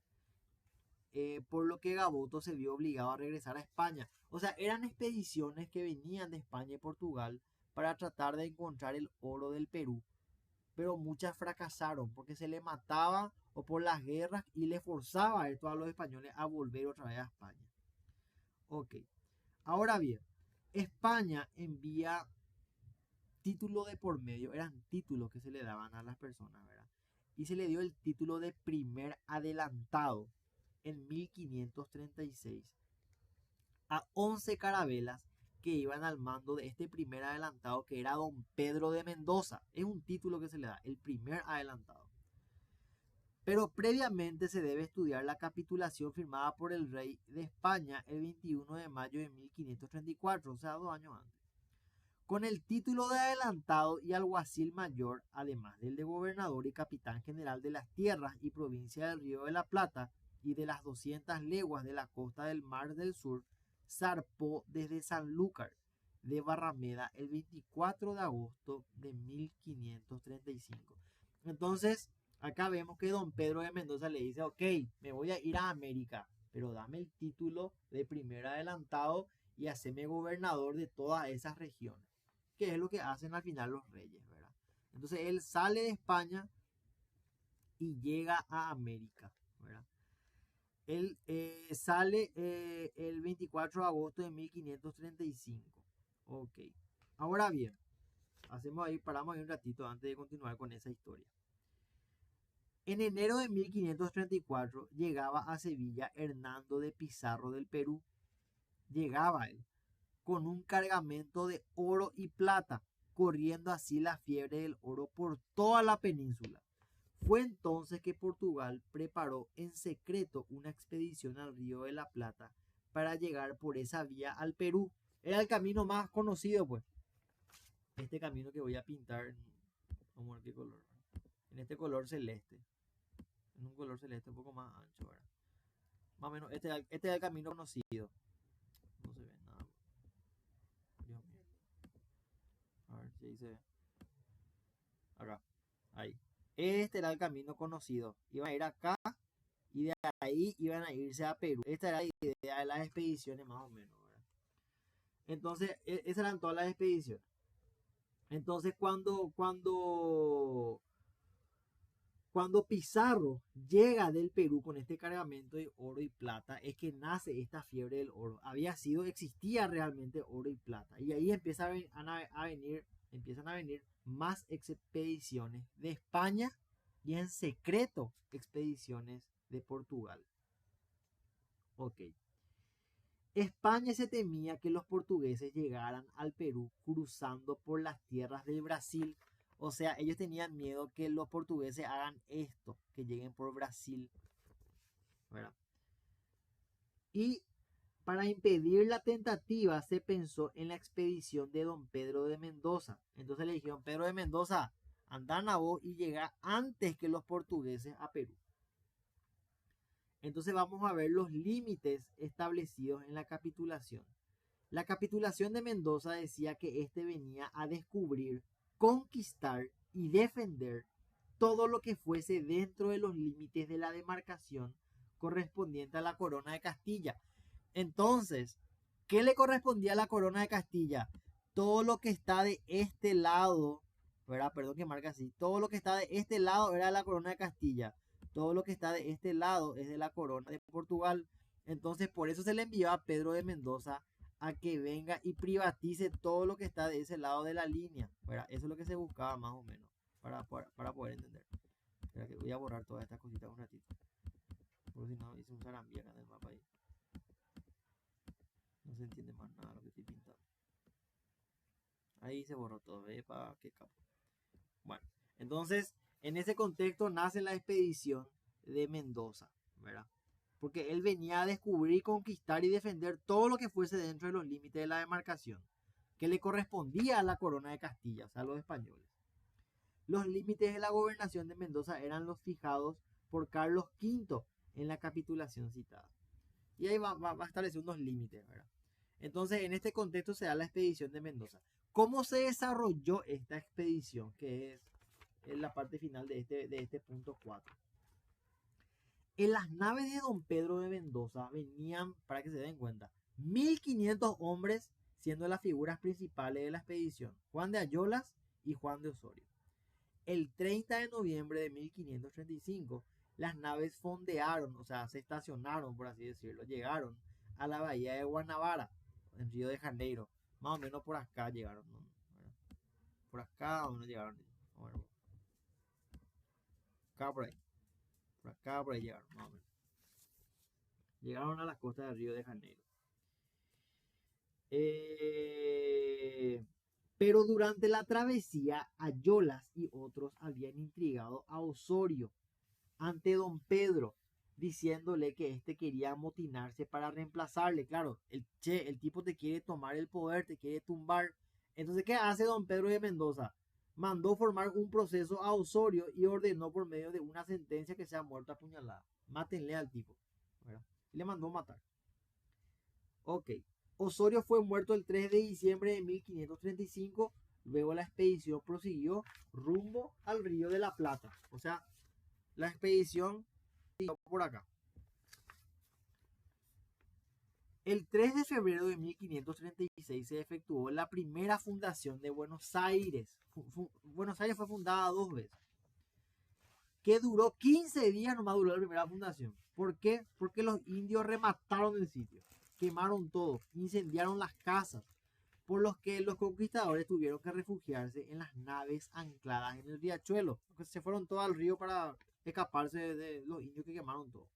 por lo que Gaboto se vio obligado a regresar a España. O sea, eran expediciones que venían de España y Portugal para tratar de encontrar el oro del Perú, pero muchas fracasaron porque se le mataba o por las guerras y le forzaba a esto a los españoles a volver otra vez a España. Ok, ahora bien, España envía título de por medio, eran títulos que se le daban a las personas, ¿verdad? Y se le dio el título de primer adelantado en 1536 a 11 carabelas que iban al mando de este primer adelantado, que era don Pedro de Mendoza. Es un título que se le da, el primer adelantado. Pero previamente se debe estudiar la capitulación firmada por el rey de España el 21 de mayo de 1534, o sea, 2 años antes, con el título de adelantado y alguacil mayor, además del de gobernador y capitán general de las tierras y provincia del Río de la Plata y de las 200 leguas de la costa del Mar del Sur, zarpó desde Sanlúcar de Barrameda el 24 de agosto de 1535. Entonces, acá vemos que don Pedro de Mendoza le dice, ok, me voy a ir a América, pero dame el título de primer adelantado y haceme gobernador de todas esas regiones, que es lo que hacen al final los reyes, ¿verdad? Entonces él sale de España y llega a América, ¿verdad? Él sale el 24 de agosto de 1535. Ok. Ahora bien, paramos ahí un ratito antes de continuar con esa historia. En enero de 1534 llegaba a Sevilla Hernando de Pizarro del Perú. Llegaba él con un cargamento de oro y plata, corriendo así la fiebre del oro por toda la península. Fue entonces que Portugal preparó en secreto una expedición al Río de la Plata para llegar por esa vía al Perú. Era el camino más conocido, pues. Este camino que voy a pintar, vamos a ver qué color. En este color celeste. En un color celeste un poco más ancho, ¿verdad? Más o menos, este es el camino conocido. No se ve nada. Dios mío. A ver si ahí se ve. Acá. Ahí. Este era el camino conocido. Iban a ir acá y de ahí iban a irse a Perú. Esta era la idea de las expediciones más o menos, ¿verdad? Entonces, esas eran todas las expediciones. Entonces, cuando Pizarro llega del Perú con este cargamento de oro y plata, es que nace esta fiebre del oro. Existía realmente oro y plata. Y ahí empiezan a venir más expediciones de España y en secreto expediciones de Portugal. Ok. España se temía que los portugueses llegaran al Perú cruzando por las tierras del Brasil. O sea, ellos tenían miedo que los portugueses hagan esto, que lleguen por Brasil, ¿verdad? Y para impedir la tentativa se pensó en la expedición de don Pedro de Mendoza. Entonces le dijeron, Pedro de Mendoza, anda a vos y llega antes que los portugueses a Perú. Entonces vamos a ver los límites establecidos en la capitulación. La capitulación de Mendoza decía que éste venía a descubrir, conquistar y defender todo lo que fuese dentro de los límites de la demarcación correspondiente a la corona de Castilla. Entonces, ¿qué le correspondía a la corona de Castilla? Todo lo que está de este lado, ¿verdad? Perdón que marca así. Todo lo que está de este lado era la corona de Castilla. Todo lo que está de este lado es de la corona de Portugal. Entonces, por eso se le envió a Pedro de Mendoza a que venga y privatice todo lo que está de ese lado de la línea, ¿verdad? Eso es lo que se buscaba más o menos para poder entender. Espera que voy a borrar todas estas cositas un ratito. Porque si no, hice un zarambiana en el mapa ahí. No se entiende más nada lo que estoy pintando. Ahí se borró todo. Epa, qué capo. Bueno, entonces, en ese contexto nace la expedición de Mendoza, ¿verdad? Porque él venía a descubrir, conquistar y defender todo lo que fuese dentro de los límites de la demarcación, que le correspondía a la corona de Castilla, o sea, a los españoles. Los límites de la gobernación de Mendoza eran los fijados por Carlos V en la capitulación citada. Y ahí va a establecer unos límites, ¿verdad? Entonces, en este contexto se da la expedición de Mendoza. ¿Cómo se desarrolló esta expedición? Que es la parte final de este punto 4. En las naves de don Pedro de Mendoza venían, para que se den cuenta, 1500 hombres, siendo las figuras principales de la expedición, Juan de Ayolas y Juan de Osorio. El 30 de noviembre de 1535, las naves fondearon, o sea, se estacionaron, por así decirlo, llegaron a la bahía de Guanabara, en Río de Janeiro. Más o menos por acá llegaron, ¿no? Por acá o no llegaron. Bueno, acá por ahí. Por acá por ahí llegaron, más o menos. Llegaron a las costas del Río de Janeiro. Pero durante la travesía, Ayolas y otros habían intrigado a Osorio ante don Pedro, diciéndole que éste quería amotinarse para reemplazarle. Claro, el tipo te quiere tomar el poder, te quiere tumbar. Entonces, ¿qué hace don Pedro de Mendoza? Mandó formar un proceso a Osorio y ordenó por medio de una sentencia que sea muerto a puñalada. Mátenle al tipo, ¿verdad? Y le mandó matar. Ok. Osorio fue muerto el 3 de diciembre de 1535. Luego la expedición prosiguió rumbo al Río de la Plata. O sea, la expedición siguió por acá. El 3 de febrero de 1536 se efectuó la primera fundación de Buenos Aires. Buenos Aires fue fundada 2 veces. Que duró 15 días nomás duró la primera fundación. ¿Por qué? Porque los indios remataron el sitio. Quemaron todo, incendiaron las casas, por los que los conquistadores tuvieron que refugiarse en las naves ancladas en el riachuelo. Se fueron todos al río para escaparse de los indios que quemaron todo.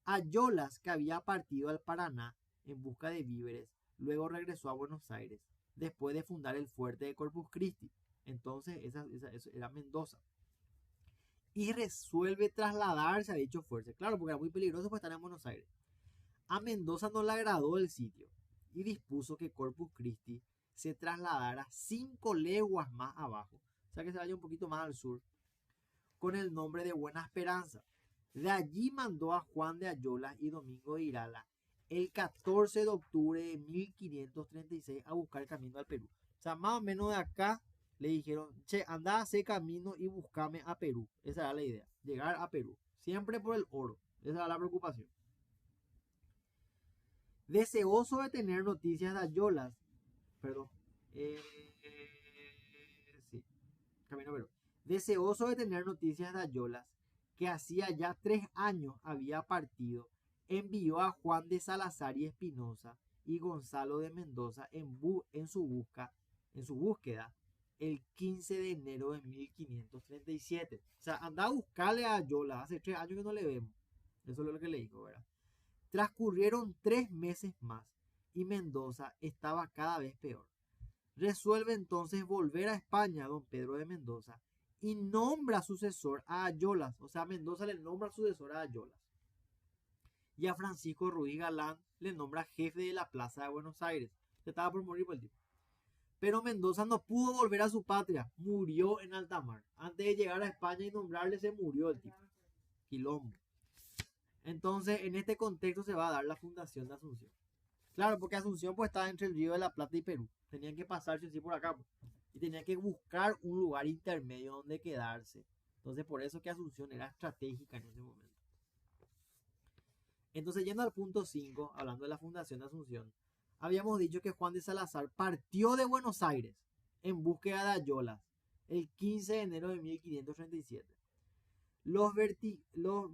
Ayolas, que había partido al Paraná en busca de víveres, luego regresó a Buenos Aires, después de fundar el fuerte de Corpus Christi. Entonces, eso era Mendoza. Y resuelve trasladarse a dicho fuerte. Claro, porque era muy peligroso pues estar en Buenos Aires. A Mendoza no le agradó el sitio y dispuso que Corpus Christi se trasladara 5 leguas más abajo, o sea que se vaya un poquito más al sur, con el nombre de Buena Esperanza. De allí mandó a Juan de Ayolas y Domingo de Irala el 14 de octubre de 1536 a buscar camino al Perú. O sea, más o menos de acá le dijeron, che, anda a hacer camino y búscame a Perú. Esa era la idea, llegar a Perú, siempre por el oro. Esa era la preocupación. Deseoso de tener noticias de Ayolas, perdón, sí, camino Perú. Deseoso de tener noticias de Ayolas, que hacía ya 3 años había partido, envió a Juan de Salazar y Espinosa y Gonzalo de Mendoza en su búsqueda el 15 de enero de 1537. O sea, anda a buscarle a Ayolas, hace 3 años que no le vemos. Eso es lo que le dijo, ¿verdad? Transcurrieron 3 meses más y Mendoza estaba cada vez peor. Resuelve entonces volver a España don Pedro de Mendoza y nombra sucesor a Ayolas. O sea, Mendoza le nombra sucesor a Ayolas. Y a Francisco Ruiz Galán le nombra jefe de la Plaza de Buenos Aires. Se estaba por morir por el tipo. Pero Mendoza no pudo volver a su patria. Murió en alta mar. Antes de llegar a España y nombrarle, se murió el tipo. Quilombo. Entonces, en este contexto se va a dar la fundación de Asunción. Claro, porque Asunción pues estaba entre el Río de la Plata y Perú. Tenían que pasarse así por acá. Y tenían que buscar un lugar intermedio donde quedarse. Entonces, por eso que Asunción era estratégica en ese momento. Entonces, yendo al punto 5, hablando de la fundación de Asunción, habíamos dicho que Juan de Salazar partió de Buenos Aires en búsqueda de Ayolas el 15 de enero de 1537. Los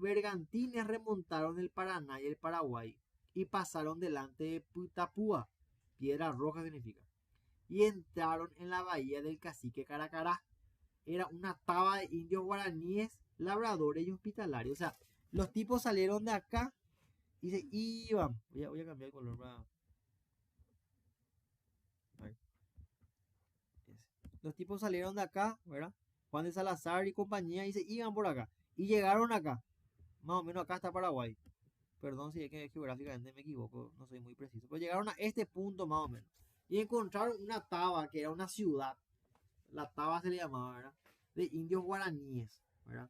bergantines remontaron el Paraná y el Paraguay y pasaron delante de Putapúa, piedra roja significa, y entraron en la bahía del cacique Caracará. Era una taba de indios guaraníes, labradores y hospitalarios. O sea, los tipos salieron de acá y se iban. Voy a cambiar el color para... Los tipos salieron de acá, ¿verdad? Juan de Salazar y compañía y se iban por acá. Y llegaron acá. Más o menos acá está Paraguay. Perdón si es que geográficamente me equivoco, no soy muy preciso. Pero llegaron a este punto más o menos. Y encontraron una taba que era una ciudad. La taba se le llamaba, ¿verdad? De indios guaraníes, ¿verdad?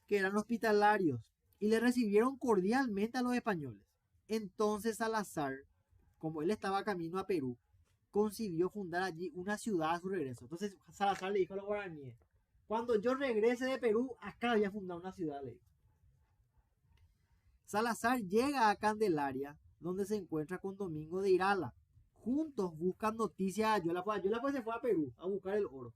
Que eran hospitalarios. y le recibieron cordialmente a los españoles. Entonces Salazar, como él estaba camino a Perú, consiguió fundar allí una ciudad a su regreso. Entonces Salazar le dijo a los guaraníes, cuando yo regrese de Perú, acá voy a fundar una ciudad, le dijo. Salazar llega a Candelaria, donde se encuentra con Domingo de Irala. Juntos buscan noticias de Ayola, pues Ayola pues se fue a Perú a buscar el oro,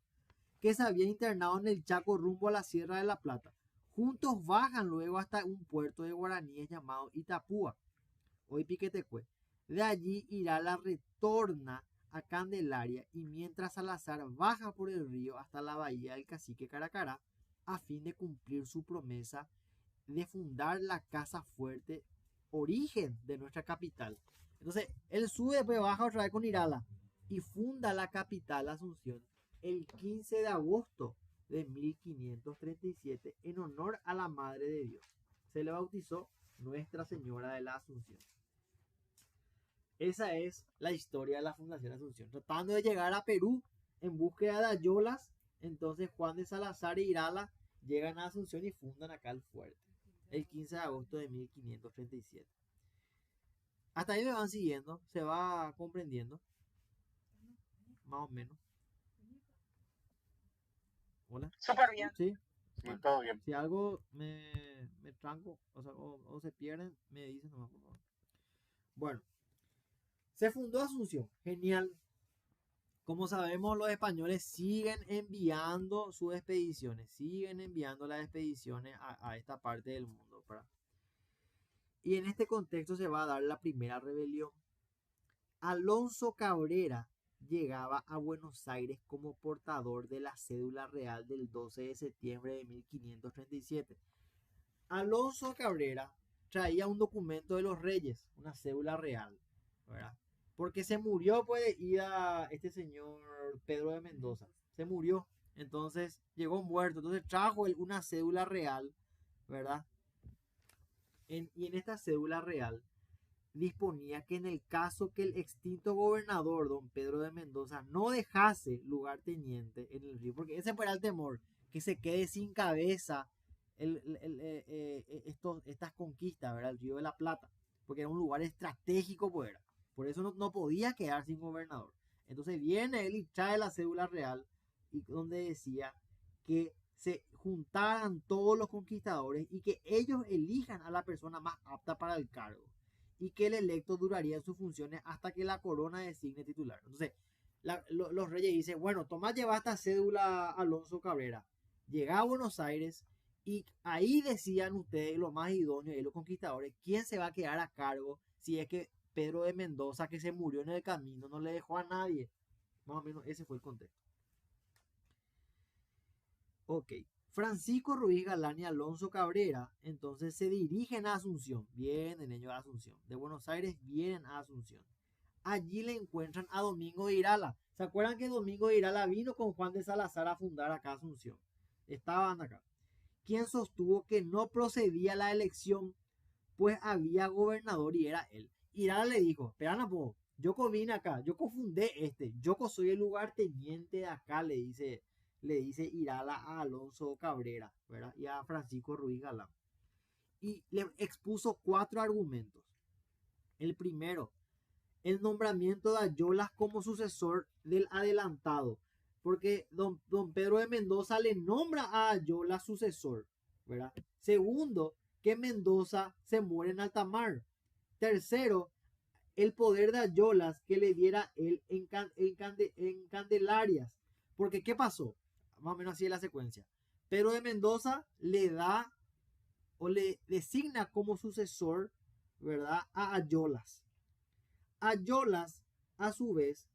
que se había internado en el Chaco rumbo a la Sierra de la Plata. Juntos bajan luego hasta un puerto de guaraníes llamado Itapúa, hoy Piquetecue. De allí Irala retorna a Candelaria y mientras Salazar baja por el río hasta la bahía del Cacique Caracará a fin de cumplir su promesa de fundar la casa fuerte, origen de nuestra capital. Entonces, él sube, después baja otra vez con Irala y funda la capital Asunción el 15 de agosto de 1537 en honor a la Madre de Dios. Se le bautizó Nuestra Señora de la Asunción. Esa es la historia de la fundación de Asunción. Tratando de llegar a Perú en búsqueda de Ayolas, entonces Juan de Salazar e Irala llegan a Asunción y fundan acá el fuerte el 15 de agosto de 1537. Hasta ahí me van siguiendo, se va comprendiendo, más o menos. Hola. Súper bien. Sí. Sí, Bueno, todo bien. si algo me tranco, o se pierden, me dicen nomás, por favor. Bueno, se fundó Asunción, genial. Como sabemos, los españoles siguen enviando sus expediciones, siguen enviando las expediciones a esta parte del mundo. Y en este contexto se va a dar la primera rebelión. Alonso Cabrera llegaba a Buenos Aires como portador de la cédula real del 12 de septiembre de 1537. Alonso Cabrera traía un documento de los reyes, una cédula real, ¿verdad? Porque se murió, pues, este señor Pedro de Mendoza. Se murió, entonces llegó muerto. Entonces trajo él una cédula real, ¿verdad? Y en esta cédula real disponía que en el caso que el extinto gobernador don Pedro de Mendoza no dejase lugarteniente en el río, porque ese fuera el temor, que se quede sin cabeza estas conquistas, ¿verdad? El río de la Plata, porque era un lugar estratégico, pues era. Por eso no podía quedar sin gobernador. Entonces viene él y trae la cédula real, y donde decía que se juntaran todos los conquistadores y que ellos elijan a la persona más apta para el cargo y que el electo duraría en sus funciones hasta que la corona designe titular. Entonces, los reyes dicen, bueno, toma, lleva esta cédula Alonso Cabrera, llega a Buenos Aires y ahí decían ustedes, los más idóneos y los conquistadores, quién se va a quedar a cargo si es que Pedro de Mendoza, que se murió en el camino, no le dejó a nadie. Más o menos ese fue el contexto. Ok. Francisco Ruiz Galán y Alonso Cabrera entonces se dirigen a Asunción, vienen ellos a Asunción, de Buenos Aires vienen a Asunción. Allí le encuentran a Domingo de Irala. ¿Se acuerdan que Domingo de Irala vino con Juan de Salazar a fundar acá Asunción? Estaban acá. Quien sostuvo que no procedía la elección, pues había gobernador y era él. Irala le dijo, espera, yo vine acá, yo cofundé yo soy el lugarteniente de acá, le dice Irala a Alonso Cabrera, ¿verdad? Y a Francisco Ruiz Galán. Y le expuso 4 argumentos. El primero, el nombramiento de Ayolas como sucesor del adelantado, porque don Pedro de Mendoza le nombra a Ayolas sucesor, ¿verdad? Segundo, que Mendoza se muere en alta mar. Tercero, el poder de Ayolas que le diera él en Candelarias. Porque, ¿qué pasó? Más o menos así es la secuencia. Pedro de Mendoza le da o le designa como sucesor, ¿verdad?, a Ayolas. Ayolas, a su vez,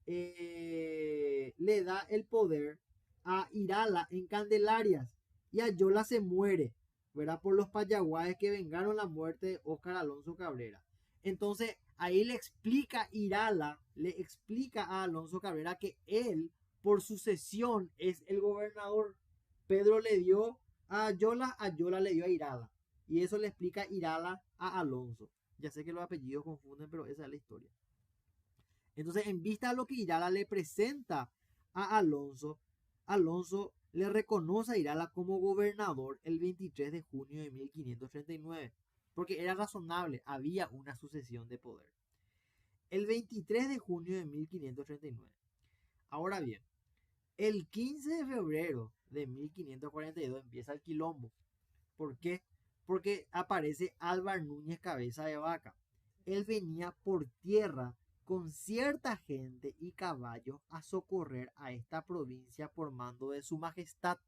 le da el poder a Irala en Candelarias. Y Ayolas se muere, ¿verdad?, por los payaguaes que vengaron la muerte de Óscar Alonso Cabrera. Entonces, ahí Irala le explica a Alonso Cabrera que él, por sucesión, es el gobernador. Pedro le dio a Ayola le dio a Irala. Y eso le explica Irala a Alonso. Ya sé que los apellidos confunden, pero esa es la historia. Entonces, en vista de lo que Irala le presenta a Alonso, Alonso le reconoce a Irala como gobernador el 23 de junio de 1539, porque era razonable, había una sucesión de poder. El 23 de junio de 1539. Ahora bien, el 15 de febrero de 1542 empieza el quilombo. ¿Por qué? Porque aparece Álvar Núñez Cabeza de Vaca. Él venía por tierra con cierta gente y caballos a socorrer a esta provincia por mando de su majestad.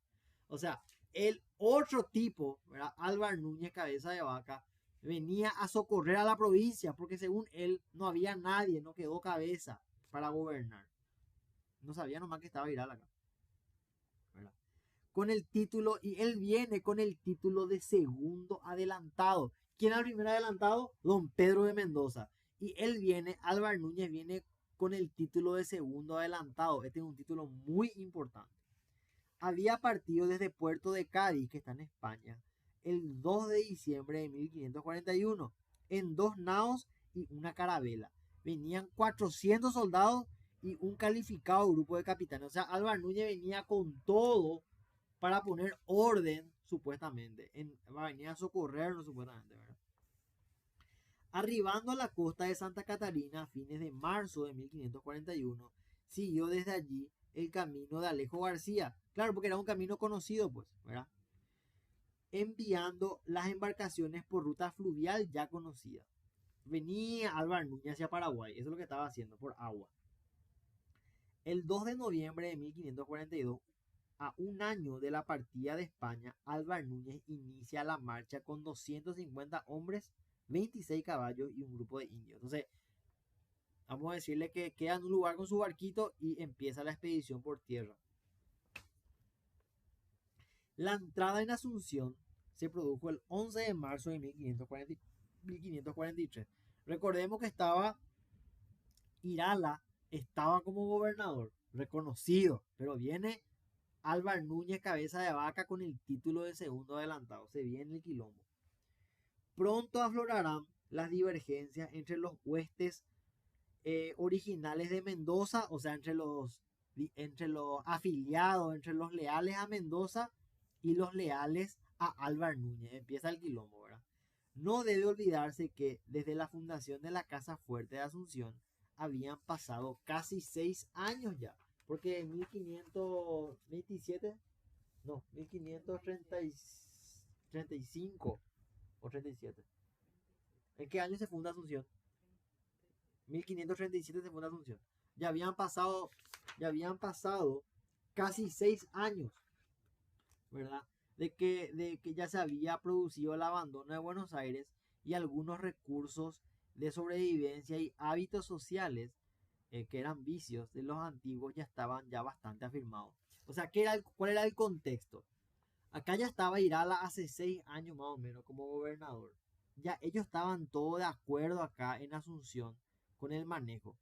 O sea, el otro tipo, ¿verdad? Álvar Núñez Cabeza de Vaca, venía a socorrer a la provincia porque según él no había nadie, no quedó cabeza para gobernar. No sabía nomás que estaba Iral acá, ¿verdad? Con el título, y él viene con el título de segundo adelantado. ¿Quién era el primer adelantado? Don Pedro de Mendoza. Y él viene, Álvar Núñez viene con el título de segundo adelantado. Este es un título muy importante. Había partido desde Puerto de Cádiz, que está en España, el 2 de diciembre de 1541, en 2 naos y una carabela. Venían 400 soldados y un calificado grupo de capitanes. O sea, Álvar Núñez venía con todo para poner orden, supuestamente. Venía a socorrernos, supuestamente, ¿verdad? Arribando a la costa de Santa Catarina a fines de marzo de 1541, siguió desde allí el camino de Alejo García. Claro, porque era un camino conocido, pues, ¿verdad? Enviando las embarcaciones por ruta fluvial ya conocida. Venía Álvar Núñez hacia Paraguay, eso es lo que estaba haciendo, por agua. El 2 de noviembre de 1542, a un año de la partida de España, Álvar Núñez inicia la marcha con 250 hombres, 26 caballos y un grupo de indios. Entonces, vamos a decirle que queda en un lugar con su barquito y empieza la expedición por tierra. La entrada en Asunción se produjo el 11 de marzo de 1543. Recordemos que Irala estaba como gobernador, reconocido, pero viene Álvar Núñez Cabeza de Vaca con el título de segundo adelantado. Se viene el quilombo. Pronto aflorarán las divergencias entre los huestes originales de Mendoza, o sea, entre los afiliados, entre los leales a Mendoza y los leales a Álvar Núñez. Empieza el quilombo, ¿verdad? No debe olvidarse que desde la fundación de la Casa Fuerte de Asunción habían pasado casi 6 años ya, porque en 1527, no, 1535 o 37. ¿En qué año se funda Asunción? 1537 se funda Asunción. Ya habían pasado casi 6 años, ¿verdad? De que ya se había producido el abandono de Buenos Aires y algunos recursos de sobrevivencia y hábitos sociales que eran vicios de los antiguos ya estaban ya bastante afirmados. O sea, ¿cuál era el contexto? Acá ya estaba Irala hace 6 años más o menos como gobernador. Ya ellos estaban todos de acuerdo acá en Asunción con el manejo.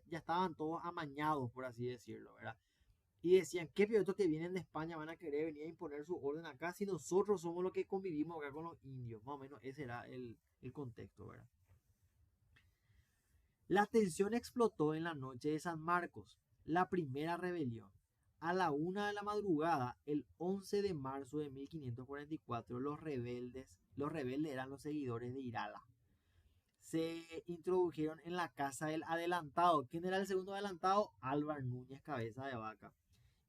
Ya estaban todos amañados, por así decirlo, ¿verdad? Y decían, ¿qué pilotos que vienen de España van a querer venir a imponer su orden acá si nosotros somos los que convivimos acá con los indios? Más o menos ese era el contexto, ¿verdad? La tensión explotó en la noche de San Marcos, la primera rebelión. A la 1 de la madrugada, el 11 de marzo de 1544, los rebeldes eran los seguidores de Irala, se introdujeron en la casa del adelantado. ¿Quién era el segundo adelantado? Álvar Núñez Cabeza de Vaca.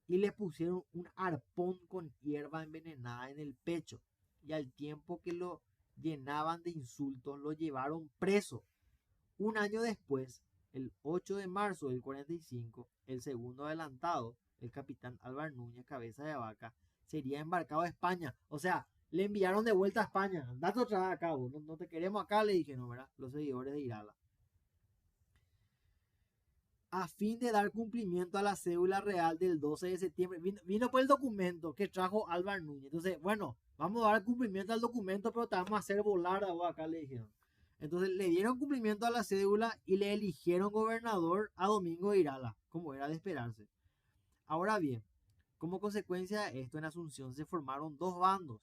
Y le pusieron un arpón con hierba envenenada en el pecho. Y al tiempo que lo llenaban de insultos, lo llevaron preso. Un año después, el 8 de marzo del 45, el segundo adelantado, el capitán Álvar Núñez Cabeza de Vaca, sería embarcado a España. O sea, le enviaron de vuelta a España. Andate otra vez a cabo. No te queremos acá, le dijeron, ¿verdad? Los seguidores de Irala. A fin de dar cumplimiento a la cédula real del 12 de septiembre. Vino por el documento que trajo Álvar Núñez. Entonces, bueno, vamos a dar cumplimiento al documento, pero te vamos a hacer volar a vos acá, le dijeron. Entonces le dieron cumplimiento a la cédula y le eligieron gobernador a Domingo de Irala, como era de esperarse. Ahora bien, como consecuencia de esto, en Asunción se formaron dos bandos: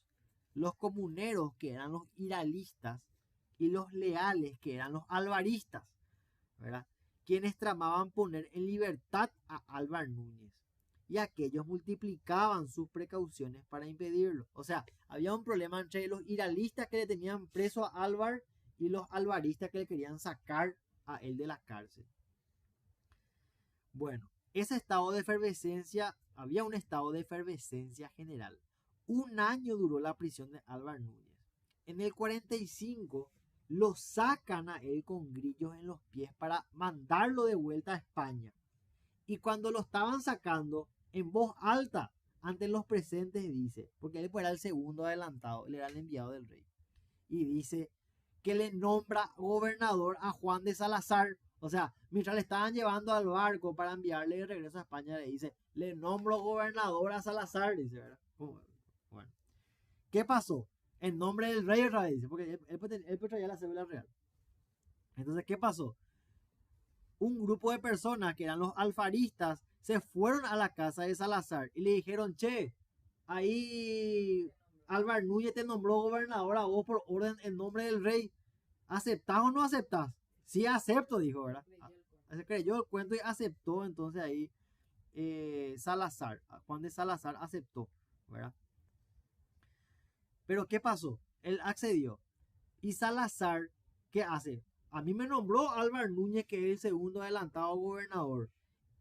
los comuneros, que eran los iralistas, y los leales, que eran los alvaristas, ¿verdad? Quienes tramaban poner en libertad a Álvar Núñez. y aquellos multiplicaban sus precauciones para impedirlo. O sea, había un problema entre los iralistas que le tenían preso a Álvar y los alvaristas que le querían sacar a él de la cárcel. Bueno, ese estado de efervescencia, había un estado de efervescencia general. Un año duró la prisión de Álvar Núñez. En el 45 lo sacan a él con grillos en los pies para mandarlo de vuelta a España. Y cuando lo estaban sacando, en voz alta, ante los presentes dice, porque él era el segundo adelantado, él era el enviado del rey, y dice que le nombra gobernador a Juan de Salazar. O sea, mientras le estaban llevando al barco para enviarle de regreso a España, le dice, le nombro gobernador a Salazar, dice, ¿verdad? Bueno, ¿qué pasó? En nombre del rey otra vez, dice, porque él traía la cédula real. Entonces, ¿qué pasó? Un grupo de personas que eran los alfaristas se fueron a la casa de Salazar y le dijeron, che, ahí Álvar Núñez te nombró gobernador a vos por orden en nombre del rey. ¿Aceptás o no aceptás? Sí, acepto, dijo, ¿verdad? Se creyó el cuento y aceptó. Entonces ahí Salazar, Juan de Salazar aceptó, ¿verdad? Pero ¿qué pasó? Él accedió. Y Salazar, ¿qué hace? A mí me nombró Álvar Núñez, que es el segundo adelantado gobernador,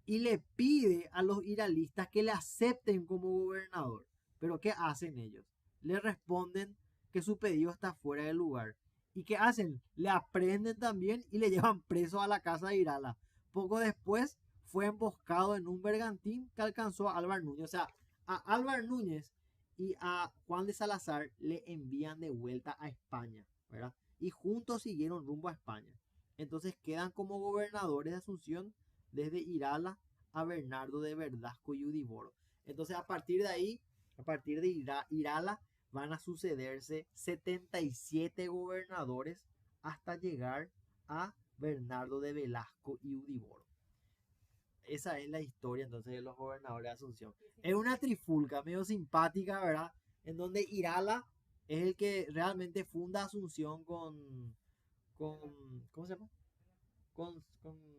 y le pide a los iralistas que le acepten como gobernador. Pero ¿qué hacen ellos? Le responden que su pedido está fuera de lugar. ¿Y qué hacen? Le aprenden también y le llevan preso a la casa de Irala. Poco después fue emboscado en un bergantín que alcanzó a Álvar Núñez. O sea, a Álvar Núñez y a Juan de Salazar le envían de vuelta a España, ¿verdad? Y juntos siguieron rumbo a España. Entonces quedan como gobernadores de Asunción desde Irala a Bernardo de Verdasco y Udiboro. Entonces a partir de ahí, a partir de Irala, van a sucederse 77 gobernadores hasta llegar a Bernardo de Velasco y Udiboro. Esa es la historia entonces de los gobernadores de Asunción. Es una trifulca medio simpática, ¿verdad? En donde Irala es el que realmente funda Asunción con ¿cómo se llama? Con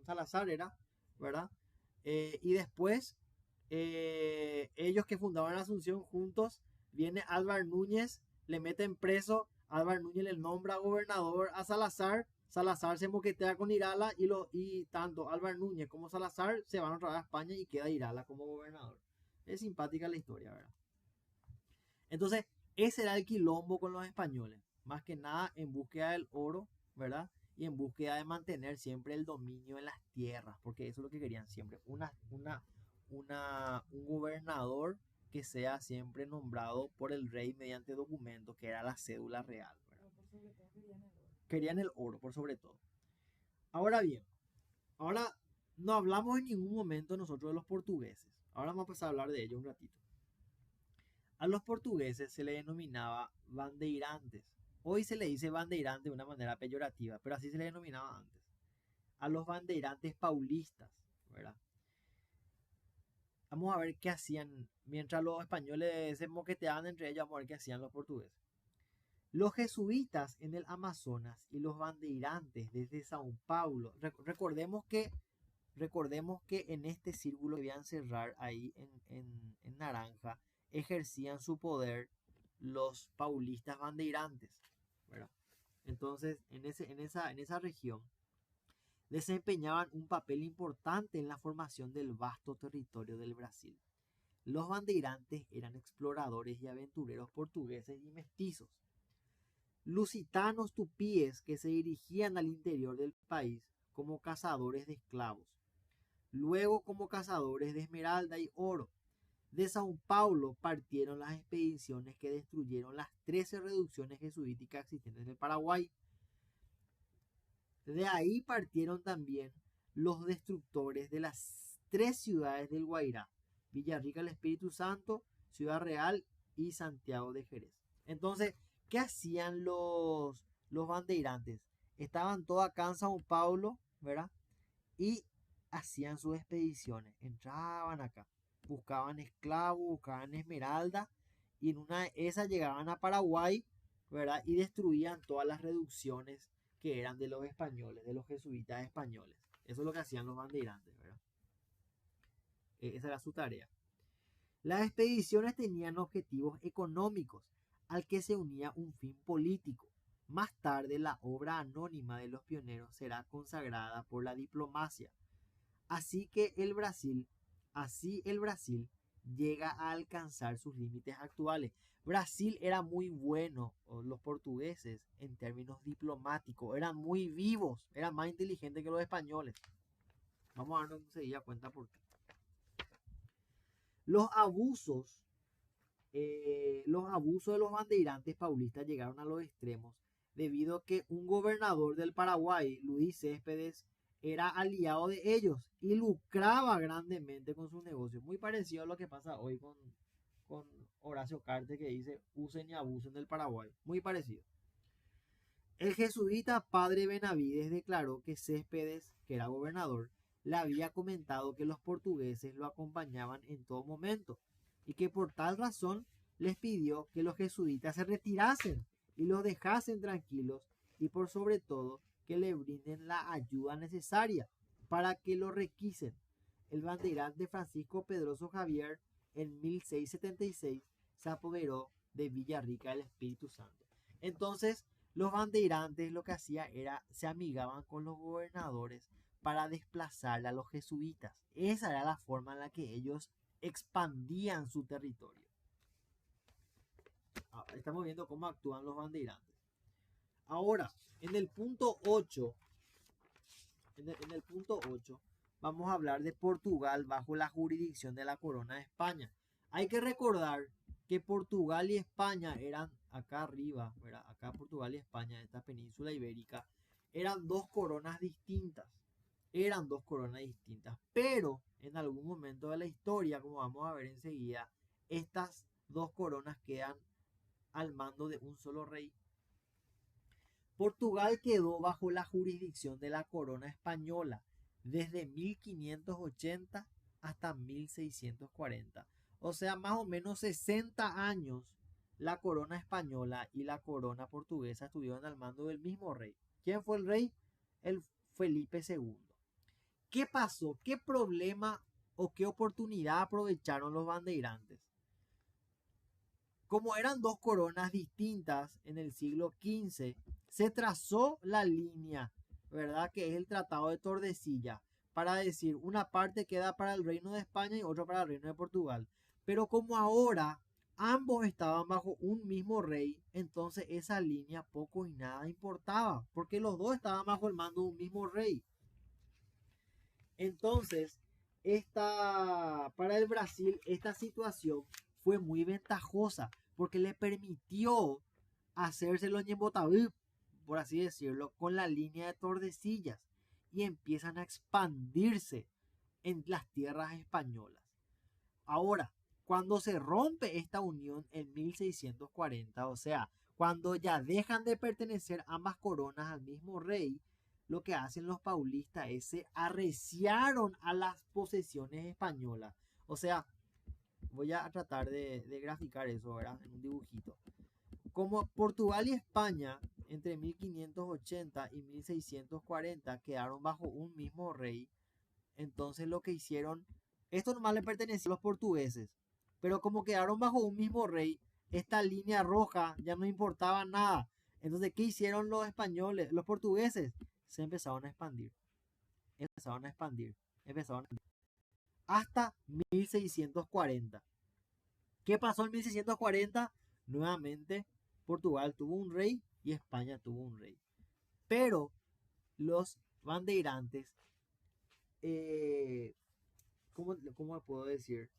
Salazar era, ¿verdad? Y después, ellos que fundaron Asunción juntos, viene Álvar Núñez, le meten preso, Álvar Núñez le nombra gobernador a Salazar, Salazar se moquetea con Irala y tanto Álvar Núñez como Salazar se van otra vez a España y queda Irala como gobernador. Es simpática la historia, ¿verdad? Entonces, ese era el quilombo con los españoles, más que nada en búsqueda del oro, ¿verdad? Y en búsqueda de mantener siempre el dominio en las tierras, porque eso es lo que querían siempre, un gobernador que sea siempre nombrado por el rey mediante documentos, que era la cédula real, ¿verdad? Querían el oro, por sobre todo. Ahora bien, ahora no hablamos en ningún momento nosotros de los portugueses, ahora vamos a pasar a hablar de ellos un ratito. A los portugueses se les denominaba bandeirantes. Hoy se le dice bandeirante de una manera peyorativa, pero así se les denominaba antes. A los bandeirantes paulistas, ¿verdad? Vamos a ver qué hacían mientras los españoles se moqueteaban entre ellos. Vamos a ver qué hacían los portugueses. Los jesuitas en el Amazonas y los bandeirantes desde Sao Paulo. Recordemos que en este círculo que voy a encerrar ahí en naranja, ejercían su poder los paulistas bandeirantes, ¿verdad? Entonces, en esa región desempeñaban un papel importante en la formación del vasto territorio del Brasil. Los bandeirantes eran exploradores y aventureros portugueses y mestizos, lusitanos tupíes que se dirigían al interior del país como cazadores de esclavos, luego como cazadores de esmeralda y oro. De Sao Paulo partieron las expediciones que destruyeron las 13 reducciones jesuíticas existentes en el Paraguay. De ahí partieron también los destructores de las 3 ciudades del Guairá: Villarrica del Espíritu Santo, Ciudad Real y Santiago de Jerez. Entonces, ¿qué hacían los bandeirantes? Estaban todos acá en Sao Paulo, ¿verdad? Y hacían sus expediciones, entraban acá, buscaban esclavos, buscaban esmeralda, y en una de esas llegaban a Paraguay, ¿verdad? Y destruían todas las reducciones que eran de los españoles, de los jesuitas españoles. Eso es lo que hacían los bandeirantes, ¿verdad? Esa era su tarea. Las expediciones tenían objetivos económicos, al que se unía un fin político. Más tarde, la obra anónima de los pioneros será consagrada por la diplomacia. Así el Brasil llega a alcanzar sus límites actuales. Brasil era muy bueno, o los portugueses, en términos diplomáticos, eran muy vivos, eran más inteligentes que los españoles. Vamos a darnos enseguida cuenta por qué. Los abusos de los bandeirantes paulistas llegaron a los extremos debido a que un gobernador del Paraguay, Luis Céspedes, era aliado de ellos y lucraba grandemente con sus negocios. Muy parecido a lo que pasa hoy con Horacio Cartes, que dice usen y abusen del Paraguay. Muy parecido. El jesuita padre Benavides declaró que Céspedes, que era gobernador, le había comentado que los portugueses lo acompañaban en todo momento y que por tal razón les pidió que los jesuitas se retirasen y los dejasen tranquilos y por sobre todo que le brinden la ayuda necesaria para que lo requisen. El bandeirante Francisco Pedroso Javier en 1676 se apoderó de Villarrica del Espíritu Santo. Entonces, los bandeirantes lo que hacían era se amigaban con los gobernadores para desplazar a los jesuitas. Esa era la forma en la que ellos expandían su territorio. Estamos viendo cómo actúan los bandeirantes. Ahora, en el punto 8, vamos a hablar de Portugal bajo la jurisdicción de la Corona de España. Hay que recordar que Portugal y España eran acá arriba, ¿verdad? Acá Portugal y España, esta península ibérica, eran dos coronas distintas. Pero en algún momento de la historia, como vamos a ver enseguida, estas dos coronas quedan al mando de un solo rey. Portugal quedó bajo la jurisdicción de la corona española desde 1580 hasta 1640. O sea, más o menos 60 años la corona española y la corona portuguesa estuvieron al mando del mismo rey. ¿Quién fue el rey? El Felipe II. ¿Qué pasó? ¿Qué problema o qué oportunidad aprovecharon los bandeirantes? Como eran dos coronas distintas en el siglo XV, se trazó la línea, ¿verdad? Que es el Tratado de Tordesillas, para decir una parte queda para el Reino de España y otra para el Reino de Portugal. Pero como ahora ambos estaban bajo un mismo rey, entonces esa línea poco y nada importaba, porque los dos estaban bajo el mando de un mismo rey. Entonces, para el Brasil, esta situación fue muy ventajosa porque le permitió hacérselo en Botaví, por así decirlo, con la línea de Tordesillas y empiezan a expandirse en las tierras españolas. Ahora, cuando se rompe esta unión en 1640, o sea, cuando ya dejan de pertenecer ambas coronas al mismo rey, lo que hacen los paulistas es se arreciaron a las posesiones españolas. O sea, voy a tratar de graficar eso, ¿verdad? En un dibujito. Como Portugal y España entre 1580 y 1640 quedaron bajo un mismo rey, entonces lo que hicieron, esto nomás le pertenecía a los portugueses, pero como quedaron bajo un mismo rey, esta línea roja ya no importaba nada. Entonces, ¿qué hicieron los españoles, los portugueses? Se empezaron a expandir, hasta 1640. ¿Qué pasó en 1640? Nuevamente, Portugal tuvo un rey y España tuvo un rey. Pero los bandeirantes, ¿cómo puedo decir?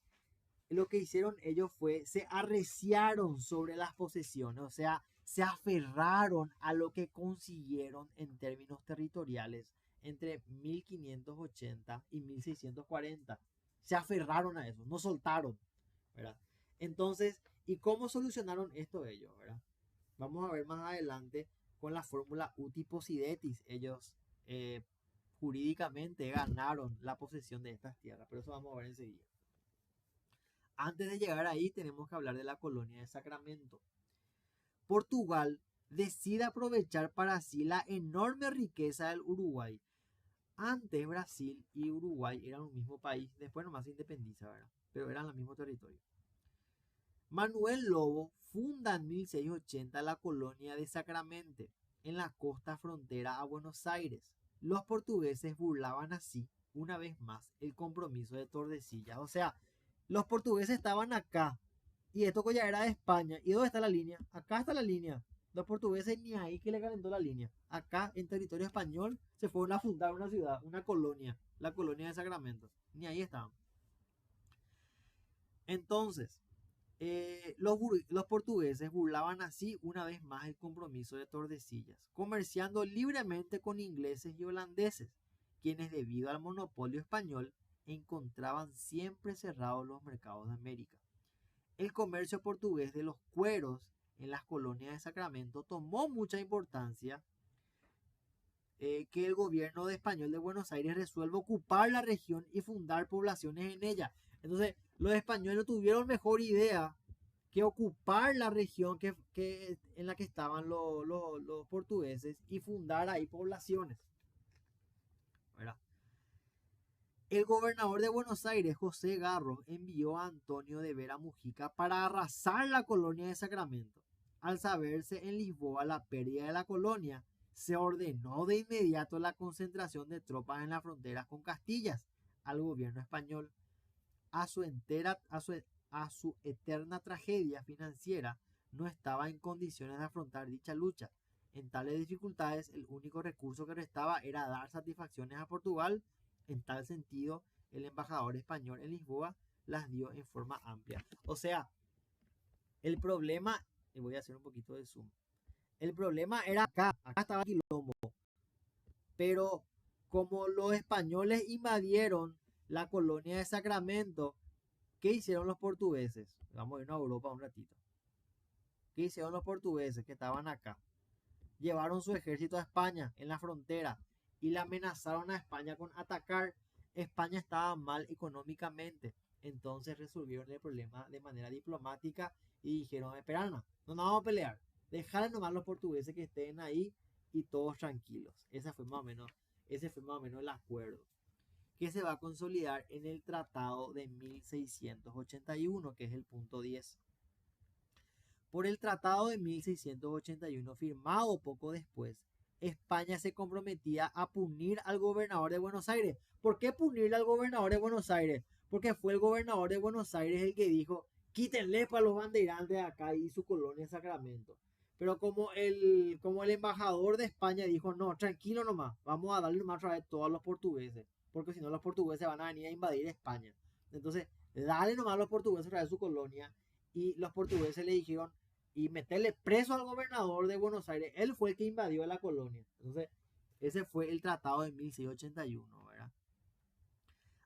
Lo que hicieron ellos fue, se arreciaron sobre las posesiones, o sea, se aferraron a lo que consiguieron en términos territoriales entre 1580 y 1640. Se aferraron a eso, no soltaron, ¿verdad? Entonces, ¿y cómo solucionaron esto ellos, verdad? Vamos a ver más adelante con la fórmula uti possidetis. Ellos jurídicamente ganaron la posesión de estas tierras, pero eso vamos a ver enseguida. Antes de llegar ahí tenemos que hablar de la colonia de Sacramento. Portugal decide aprovechar para sí la enorme riqueza del Uruguay. Antes Brasil y Uruguay eran un mismo país, después nomás se independiza, ¿verdad? Pero eran el mismo territorio. Manuel Lobo funda en 1680 la colonia de Sacramento, en la costa frontera a Buenos Aires. Los portugueses burlaban así, una vez más, el compromiso de Tordesillas. O sea, los portugueses estaban acá, y esto ya era de España. ¿Y dónde está la línea? Acá está la línea. Los portugueses ni ahí que le calentó la línea. Acá, en territorio español, se fueron a fundar una ciudad, una colonia, la colonia de Sacramento. Ni ahí estaban. Entonces, los portugueses burlaban así una vez más el compromiso de Tordesillas, comerciando libremente con ingleses y holandeses, quienes debido al monopolio español encontraban siempre cerrados los mercados de América. El comercio portugués de los cueros en las colonias de Sacramento tomó mucha importancia, que el gobierno de español de Buenos Aires resuelve ocupar la región y fundar poblaciones en ella. Entonces, los españoles no tuvieron mejor idea que ocupar la región en la que estaban los portugueses y fundar ahí poblaciones. ¿Verdad? El gobernador de Buenos Aires, José Garros, envió a Antonio de Vera Mujica para arrasar la colonia de Sacramento. Al saberse en Lisboa la pérdida de la colonia, se ordenó de inmediato la concentración de tropas en las fronteras con Castilla al gobierno español. A su eterna tragedia financiera, no estaba en condiciones de afrontar dicha lucha. En tales dificultades, el único recurso que restaba era dar satisfacciones a Portugal. En tal sentido, el embajador español en Lisboa las dio en forma amplia. O sea, el problema, y voy a hacer un poquito de zoom, el problema era acá estaba Quilombo, pero como los españoles invadieron la colonia de Sacramento, ¿qué hicieron los portugueses? Vamos a irnos a Europa un ratito. ¿Qué hicieron los portugueses que estaban acá? Llevaron su ejército a España en la frontera y le amenazaron a España con atacar. España estaba mal económicamente, entonces resolvieron el problema de manera diplomática y dijeron: espera, no nos vamos a pelear, dejar nomás los portugueses que estén ahí y todos tranquilos. Ese fue más o menos el acuerdo, que se va a consolidar en el Tratado de 1681, que es el punto 10. Por el Tratado de 1681, firmado poco después, España se comprometía a punir al gobernador de Buenos Aires. ¿Por qué punirle al gobernador de Buenos Aires? Porque fue el gobernador de Buenos Aires el que dijo: quítenle para los bandeirantes acá y su colonia en Sacramento. Pero como el embajador de España dijo: no, tranquilo nomás, vamos a darle nomás otra vez todo a los portugueses, porque si no los portugueses van a venir a invadir España. Entonces, dale nomás a los portugueses otra vez su colonia. Y los portugueses le dijeron: y meterle preso al gobernador de Buenos Aires. Él fue el que invadió la colonia. Entonces, ese fue el tratado de 1681, ¿verdad?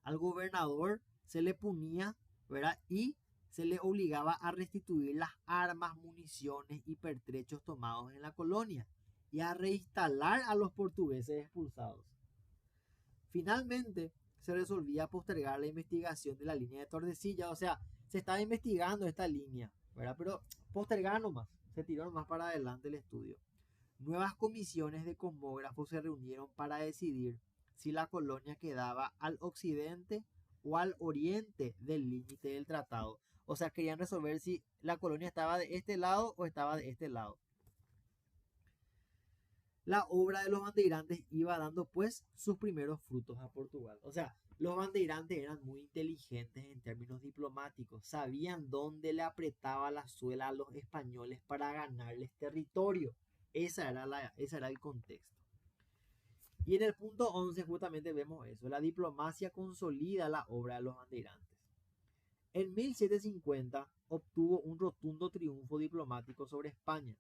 Al gobernador se le punía, ¿verdad? Y se le obligaba a restituir las armas, municiones y pertrechos tomados en la colonia y a reinstalar a los portugueses expulsados. Finalmente, se resolvía postergar la investigación de la línea de Tordesillas. O sea, se estaba investigando esta línea, ¿verdad? Pero postergar nomás, se tiró nomás para adelante el estudio. Nuevas comisiones de cosmógrafos se reunieron para decidir si la colonia quedaba al occidente o al oriente del límite del tratado. O sea, querían resolver si la colonia estaba de este lado o estaba de este lado. La obra de los bandeirantes iba dando pues sus primeros frutos a Portugal. O sea, los bandeirantes eran muy inteligentes en términos diplomáticos, sabían dónde le apretaba la suela a los españoles para ganarles territorio. Ese era el contexto. Y en el punto 11 justamente vemos eso: la diplomacia consolida la obra de los bandeirantes. En 1750 obtuvo un rotundo triunfo diplomático sobre España.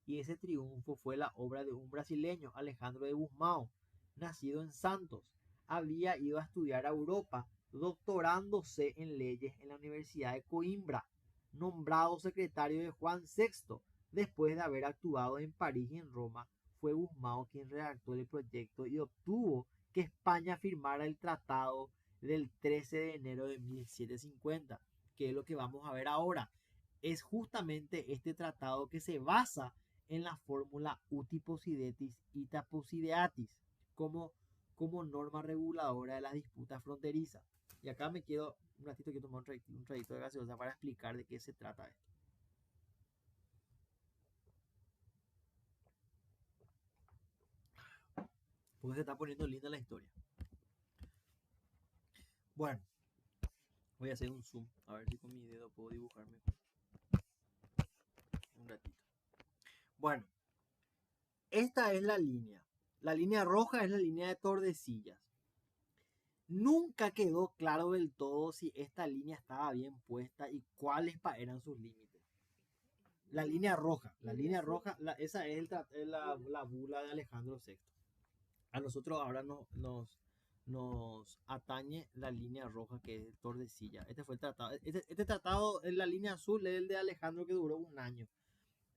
Y ese triunfo fue la obra de un brasileño, Alejandro de Gusmão, nacido en Santos. Había ido a estudiar a Europa, doctorándose en leyes en la Universidad de Coimbra, nombrado secretario de Juan VI. Después de haber actuado en París y en Roma, fue Gusmão quien redactó el proyecto y obtuvo que España firmara el tratado del 13 de enero de 1750, que es lo que vamos a ver ahora. Es justamente este tratado que se basa en la fórmula uti possidetis ita possideatis como norma reguladora de las disputas fronterizas. Y acá me quiero, un ratito quiero tomar un traguito de gaseosa para explicar de qué se trata esto. Porque se está poniendo linda la historia. Bueno, voy a hacer un zoom, a ver si con mi dedo puedo dibujar mejor. Un ratito. Bueno, esta es la línea. La línea roja es la línea de Tordesillas. Nunca quedó claro del todo si esta línea estaba bien puesta y cuáles eran sus límites. La línea roja, esa es la bula de Alejandro VI. A nosotros ahora nos atañe la línea roja que es Tordesillas. Este fue el tratado. Este tratado en la línea azul es el de Alejandro que duró un año.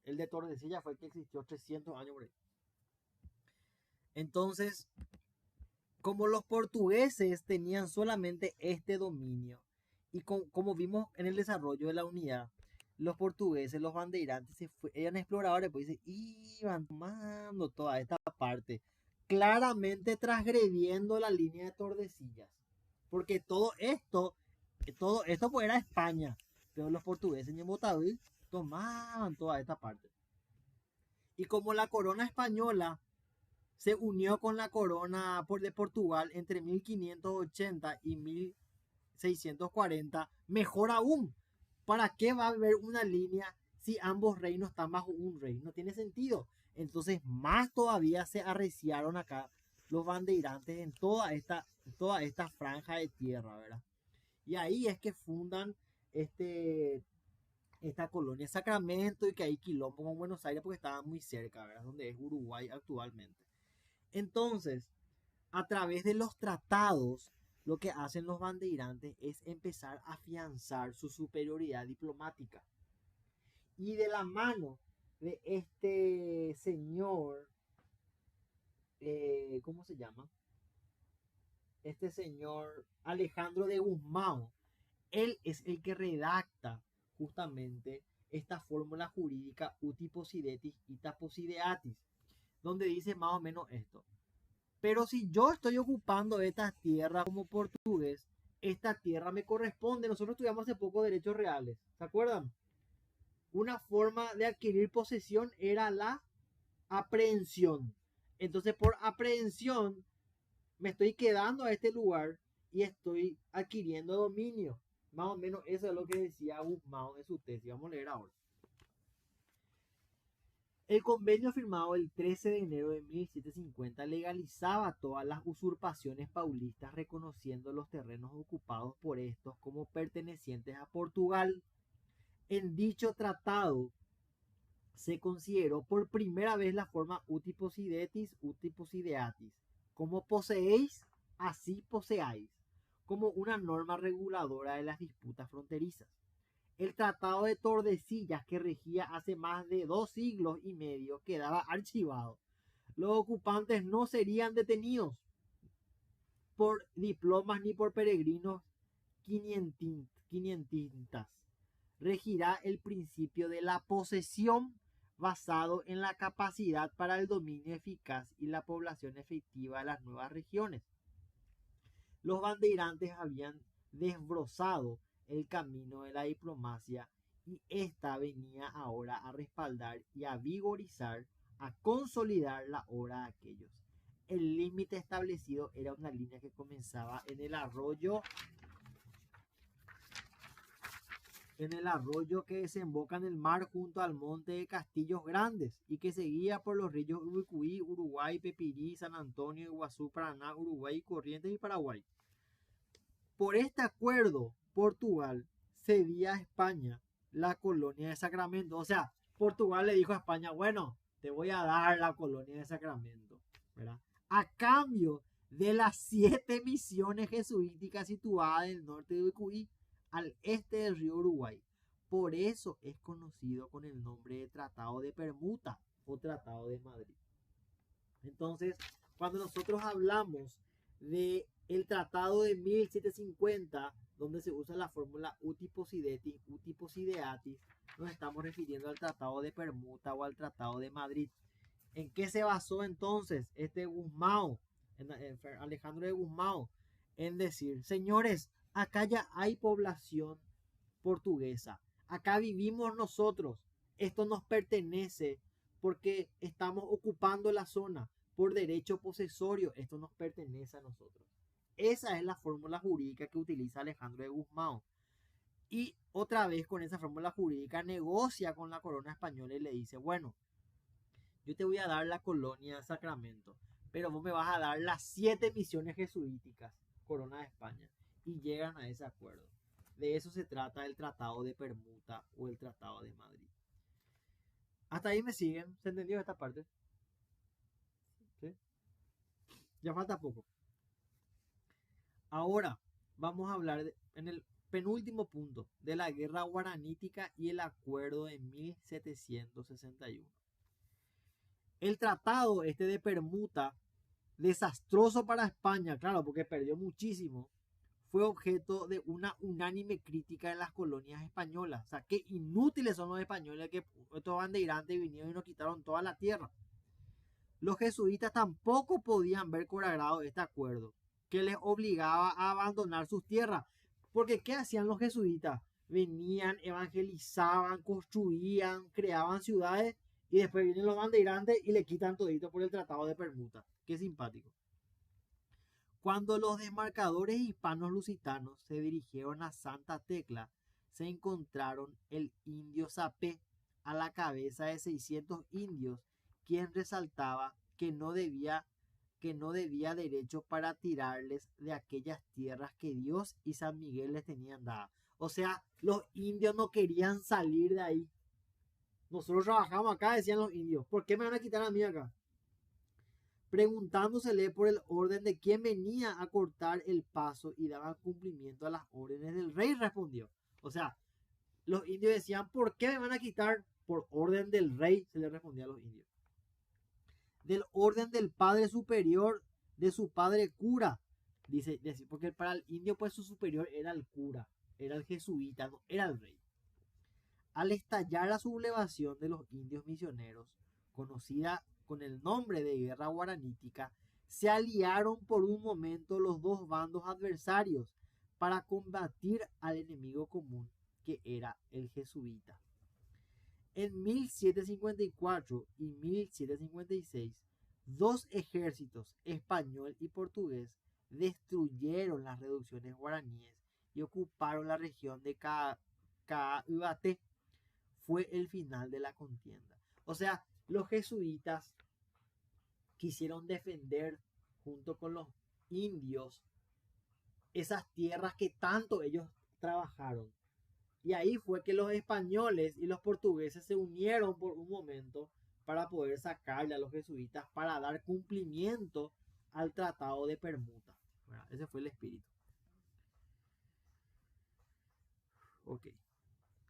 El de Tordesillas fue el que existió 300 años por ahí. Entonces, como los portugueses tenían solamente este dominio, y como vimos en el desarrollo de la unidad, los portugueses, los bandeirantes, eran exploradores, pues iban tomando toda esta parte, claramente transgrediendo la línea de Tordesillas. Porque todo esto pues era España, pero los portugueses en Botaví tomaban toda esta parte. Y como la corona española se unió con la corona de Portugal entre 1580 y 1640, mejor aún. ¿Para qué va a haber una línea si ambos reinos están bajo un rey? No tiene sentido. Entonces, más todavía se arreciaron acá los bandeirantes en toda esta franja de tierra, ¿verdad? Y ahí es que fundan esta colonia Sacramento y que hay quilombo con Buenos Aires porque estaba muy cerca, ¿verdad? Donde es Uruguay actualmente. Entonces, a través de los tratados, lo que hacen los bandeirantes es empezar a afianzar su superioridad diplomática. Y de la mano de este señor, ¿cómo se llama? Este señor Alejandro de Guzmán, él es el que redacta justamente esta fórmula jurídica uti possidetis ita possideatis, donde dice más o menos esto. Pero si yo estoy ocupando esta tierra como portugués, esta tierra me corresponde. Nosotros estudiamos hace poco derechos reales, ¿se acuerdan? Una forma de adquirir posesión era la aprehensión. Entonces, por aprehensión, me estoy quedando a este lugar y estoy adquiriendo dominio. Más o menos eso es lo que decía Guzmán en su tesis. Vamos a leer ahora. El convenio firmado el 13 de enero de 1750 legalizaba todas las usurpaciones paulistas, reconociendo los terrenos ocupados por estos como pertenecientes a Portugal. En dicho tratado se consideró por primera vez la forma uti possidetis uti possideatis, como poseéis, así poseáis, como una norma reguladora de las disputas fronterizas. El Tratado de Tordesillas, que regía hace más de 2 siglos y medio, quedaba archivado. Los ocupantes no serían detenidos por diplomas ni por peregrinos quinientistas. Regirá el principio de la posesión basado en la capacidad para el dominio eficaz y la población efectiva de las nuevas regiones. Los bandeirantes habían desbrozado el camino de la diplomacia y esta venía ahora a respaldar y a vigorizar, a consolidar la obra de aquellos. El límite establecido era una línea que comenzaba en el arroyo que desemboca en el mar junto al monte de Castillos Grandes y que seguía por los ríos Urucuí, Uruguay, Pepirí, San Antonio, Iguazú, Paraná, Uruguay, Corrientes y Paraguay. Por este acuerdo, Portugal cedía a España la colonia de Sacramento. O sea, Portugal le dijo a España, bueno, te voy a dar la colonia de Sacramento, ¿verdad? A cambio de las 7 misiones jesuíticas situadas en el norte de Uruguay, al este del río Uruguay. Por eso es conocido con el nombre de Tratado de Permuta o Tratado de Madrid. Entonces, cuando nosotros hablamos de el Tratado de 1750, donde se usa la fórmula uti possidetis, uti possideatis, nos estamos refiriendo al Tratado de Permuta o al Tratado de Madrid. ¿En qué se basó entonces este Guzmán, Alejandro de Guzmán? En decir, señores, acá ya hay población portuguesa, acá vivimos nosotros, esto nos pertenece porque estamos ocupando la zona por derecho posesorio, esto nos pertenece a nosotros. Esa es la fórmula jurídica que utiliza Alejandro de Guzmán. Y otra vez con esa fórmula jurídica negocia con la corona española y le dice, bueno, yo te voy a dar la colonia de Sacramento, pero vos me vas a dar las 7 misiones jesuíticas, corona de España. Y llegan a ese acuerdo. De eso se trata el Tratado de Permuta o el Tratado de Madrid. Hasta ahí me siguen. ¿Se entendió esta parte? ¿Sí? Ya falta poco. Ahora vamos a hablar en el penúltimo punto de la guerra guaranítica y el acuerdo de 1761. El tratado este de permuta, desastroso para España, claro, porque perdió muchísimo, fue objeto de una unánime crítica en las colonias españolas. O sea, qué inútiles son los españoles, que estos bandeirantes vinieron y nos quitaron toda la tierra. Los jesuitas tampoco podían ver con agrado este acuerdo, que les obligaba a abandonar sus tierras. Porque ¿qué hacían los jesuitas? Venían, evangelizaban, construían, creaban ciudades y después vienen los bandeirantes y le quitan todito por el tratado de permuta. Qué simpático. Cuando los desmarcadores hispanos lusitanos se dirigieron a Santa Tecla, se encontraron el indio Zapé a la cabeza de 600 indios, quien resaltaba que no debía derecho para tirarles de aquellas tierras que Dios y San Miguel les tenían dadas. O sea, los indios no querían salir de ahí. Nosotros trabajamos acá, decían los indios. ¿Por qué me van a quitar a mí acá? Preguntándosele por el orden de quién venía a cortar el paso y daban cumplimiento a las órdenes del rey, respondió. O sea, los indios decían, ¿por qué me van a quitar? Por orden del rey, se le respondía a los indios. Del orden del padre superior, de su padre cura, dice, porque para el indio pues su superior era el cura, era el jesuita, no era el rey. Al estallar la sublevación de los indios misioneros, conocida con el nombre de guerra guaranítica, se aliaron por un momento los dos bandos adversarios para combatir al enemigo común, que era el jesuita. En 1754 y 1756, dos ejércitos, español y portugués, destruyeron las reducciones guaraníes y ocuparon la región de Cauaté. Fue el final de la contienda. O sea, los jesuitas quisieron defender junto con los indios esas tierras que tanto ellos trabajaron. Y ahí fue que los españoles y los portugueses se unieron por un momento para poder sacarle a los jesuitas para dar cumplimiento al tratado de permuta. Bueno, ese fue el espíritu. Ok.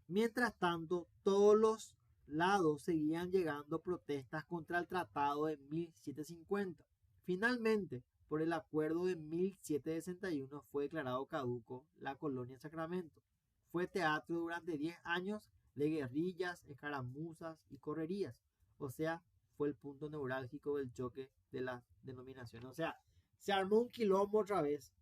Mientras tanto, todos los lados seguían llegando protestas contra el tratado de 1750. Finalmente, por el acuerdo de 1761 fue declarado caduco la colonia Sacramento. Fue teatro durante 10 años de guerrillas, escaramuzas y correrías. O sea, fue el punto neurálgico del choque de las denominaciones. O sea, se armó un quilombo otra vez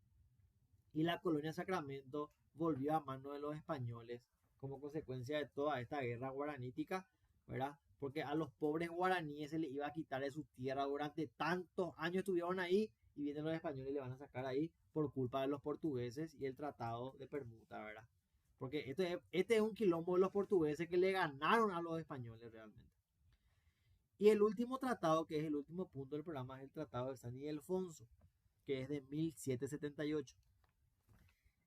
y la colonia Sacramento volvió a manos de los españoles como consecuencia de toda esta guerra guaranítica, ¿verdad? Porque a los pobres guaraníes se les iba a quitar de su tierra durante tantos años estuvieron ahí y vienen los españoles y le van a sacar ahí por culpa de los portugueses y el tratado de permuta, ¿verdad? Porque este es un quilombo de los portugueses que le ganaron a los españoles realmente. Y el último tratado, que es el último punto del programa, es el Tratado de San Ildefonso, que es de 1778.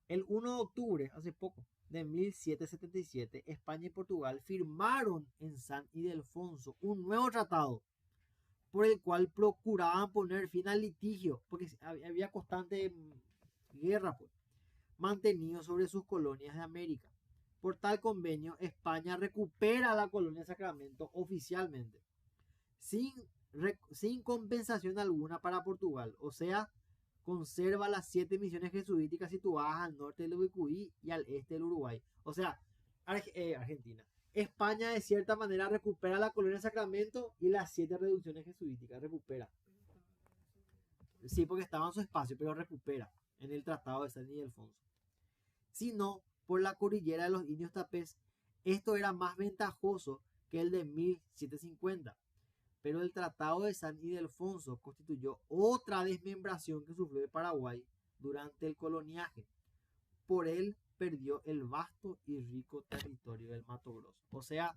El 1 de octubre, hace poco, de 1777, España y Portugal firmaron en San Ildefonso un nuevo tratado por el cual procuraban poner fin al litigio, porque había constante guerra pues, mantenido sobre sus colonias de América. Por tal convenio, España recupera la colonia de Sacramento oficialmente, sin compensación alguna para Portugal, o sea, conserva las 7 misiones jesuíticas situadas al norte del Ubicuí y al este del Uruguay. O sea, Argentina. España de cierta manera recupera la colonia de Sacramento y las 7 reducciones jesuíticas. Recupera. Sí, porque estaba en su espacio, pero recupera en el Tratado de San Ildefonso. sino por la cordillera de los indios Tapes. Esto era más ventajoso que el de 1750, pero el Tratado de San Ildefonso constituyó otra desmembración que sufrió el Paraguay durante el coloniaje. Por él perdió el vasto y rico territorio del Mato Grosso. O sea,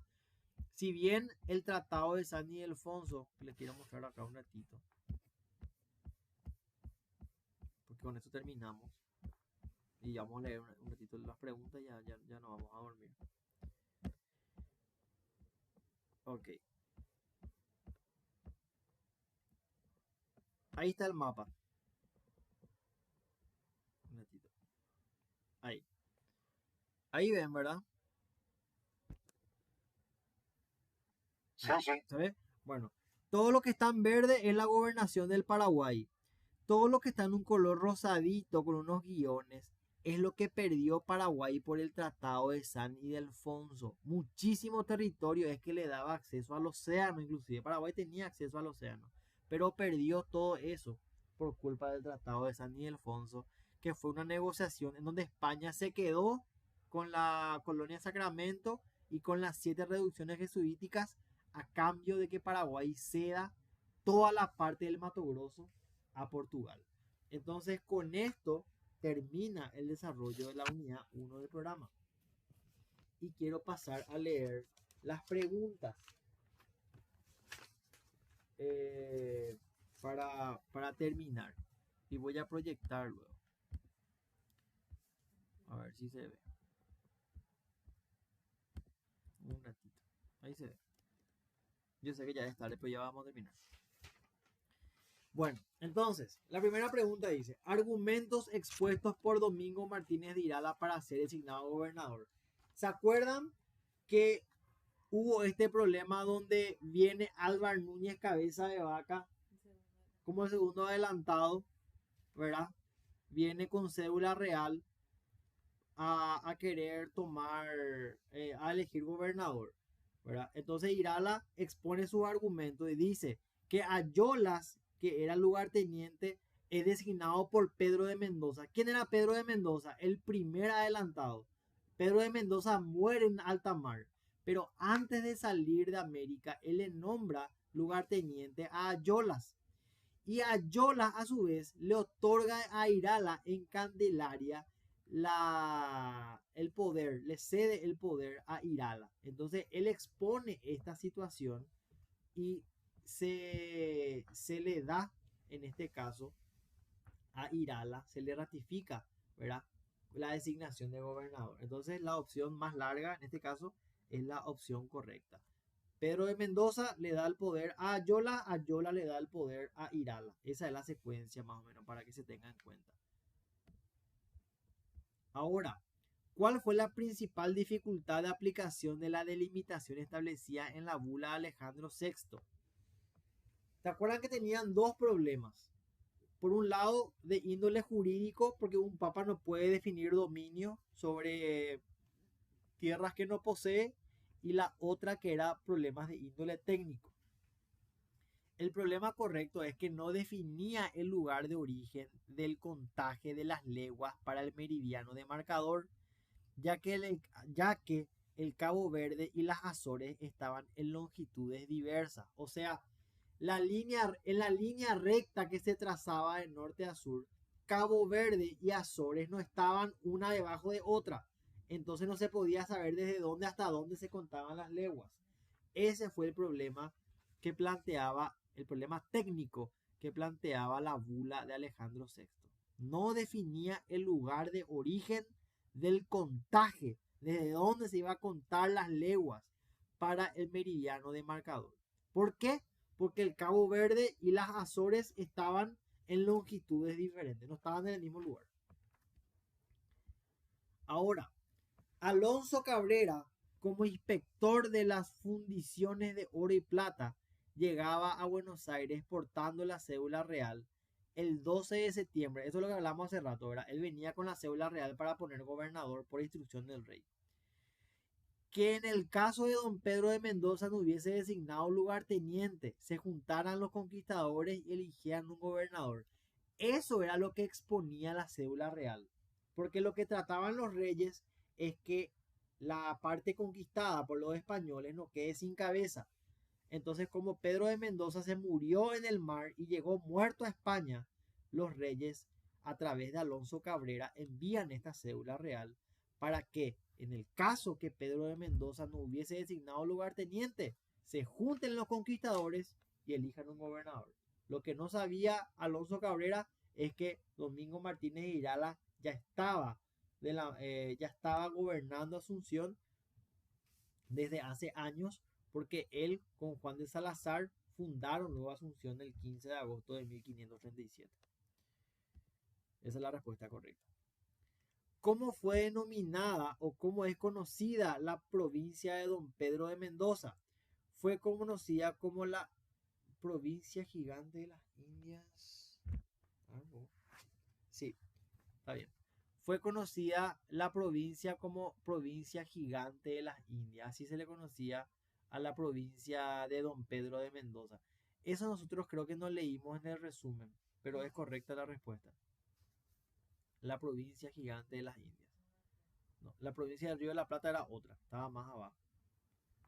si bien el Tratado de San Ildefonso, que les quiero mostrar acá un ratito, porque con esto terminamos, y ya vamos a leer un ratito las preguntas, ya nos vamos a dormir. Ok. Ahí está el mapa. Un ratito. Ahí. Ahí ven, ¿verdad? Sí, sí. ¿Sabes? Bueno, todo lo que está en verde es la gobernación del Paraguay. Todo lo que está en un color rosadito con unos guiones es lo que perdió Paraguay por el Tratado de San Ildefonso. Muchísimo territorio es que le daba acceso al océano, inclusive Paraguay tenía acceso al océano, pero perdió todo eso por culpa del Tratado de San Ildefonso, que fue una negociación en donde España se quedó con la colonia de Sacramento y con las 7 reducciones jesuíticas a cambio de que Paraguay ceda toda la parte del Mato Grosso a Portugal. Entonces, con esto termina el desarrollo de la unidad 1 del programa. Y quiero pasar a leer las preguntas para terminar. Y voy a proyectar luego. A ver si se ve. Un ratito. Ahí se ve. Yo sé que ya es tarde, pero ya vamos a terminar. Bueno, entonces, la primera pregunta dice, argumentos expuestos por Domingo Martínez de Irala para ser designado gobernador. ¿Se acuerdan que hubo este problema donde viene Álvaro Núñez Cabeza de Vaca como el segundo adelantado, ¿verdad? Viene con cédula real a querer tomar, a elegir gobernador, ¿verdad? Entonces Irala expone sus argumentos y dice que Ayolas, que era lugarteniente, es designado por Pedro de Mendoza. ¿Quién era Pedro de Mendoza? El primer adelantado. Pedro de Mendoza muere en alta mar, pero antes de salir de América, él le nombra lugarteniente a Ayolas. Y Ayolas, a su vez, le otorga a Irala en Candelaria el poder, le cede el poder a Irala. Entonces, él expone esta situación y se le da, en este caso, a Irala, se le ratifica, ¿verdad?, la designación de gobernador. Entonces, la opción más larga, en este caso, es la opción correcta. Pedro de Mendoza le da el poder a Ayola, Ayola le da el poder a Irala. Esa es la secuencia más o menos para que se tenga en cuenta. Ahora, ¿cuál fue la principal dificultad de aplicación de la delimitación establecida en la bula de Alejandro VI? ¿Se acuerdan que tenían dos problemas? Por un lado, de índole jurídico, porque un papa no puede definir dominio sobre tierras que no posee, y la otra que era problemas de índole técnico. El problema correcto es que no definía el lugar de origen del contaje de las leguas para el meridiano de marcador, ya que el Cabo Verde y las Azores estaban en longitudes diversas. O sea, en la línea recta que se trazaba de norte a sur, Cabo Verde y Azores no estaban una debajo de otra. Entonces no se podía saber desde dónde hasta dónde se contaban las leguas. Ese fue el problema que planteaba, el problema técnico que planteaba la bula de Alejandro VI. No definía el lugar de origen del contaje, desde dónde se iba a contar las leguas para el meridiano de marcador. ¿Por qué? Porque el Cabo Verde y las Azores estaban en longitudes diferentes, no estaban en el mismo lugar. Ahora, Alonso Cabrera, como inspector de las fundiciones de oro y plata, llegaba a Buenos Aires portando la cédula real el 12 de septiembre. Eso es lo que hablamos hace rato, ¿verdad? Él venía con la cédula real para poner gobernador por instrucción del rey. Que en el caso de don Pedro de Mendoza no hubiese designado lugarteniente, se juntaran los conquistadores y eligieran un gobernador. Eso era lo que exponía la cédula real. Porque lo que trataban los reyes es que la parte conquistada por los españoles no quede sin cabeza. Entonces, como Pedro de Mendoza se murió en el mar y llegó muerto a España, los reyes, a través de Alonso Cabrera, envían esta cédula real para que, en el caso que Pedro de Mendoza no hubiese designado lugarteniente, se junten los conquistadores y elijan un gobernador. Lo que no sabía Alonso Cabrera es que Domingo Martínez de Irala ya estaba gobernando Asunción desde hace años, porque él con Juan de Salazar fundaron Nueva Asunción el 15 de agosto de 1537. Esa es la respuesta correcta. ¿Cómo fue denominada o cómo es conocida la provincia de Don Pedro de Mendoza? Fue conocida como la provincia gigante de las Indias. Sí, está bien. Fue conocida la provincia como provincia gigante de las Indias. Así se le conocía a la provincia de Don Pedro de Mendoza. Eso nosotros creo que no leímos en el resumen, pero es correcta la respuesta. La provincia gigante de las Indias. No, la provincia del Río de la Plata era otra, estaba más abajo.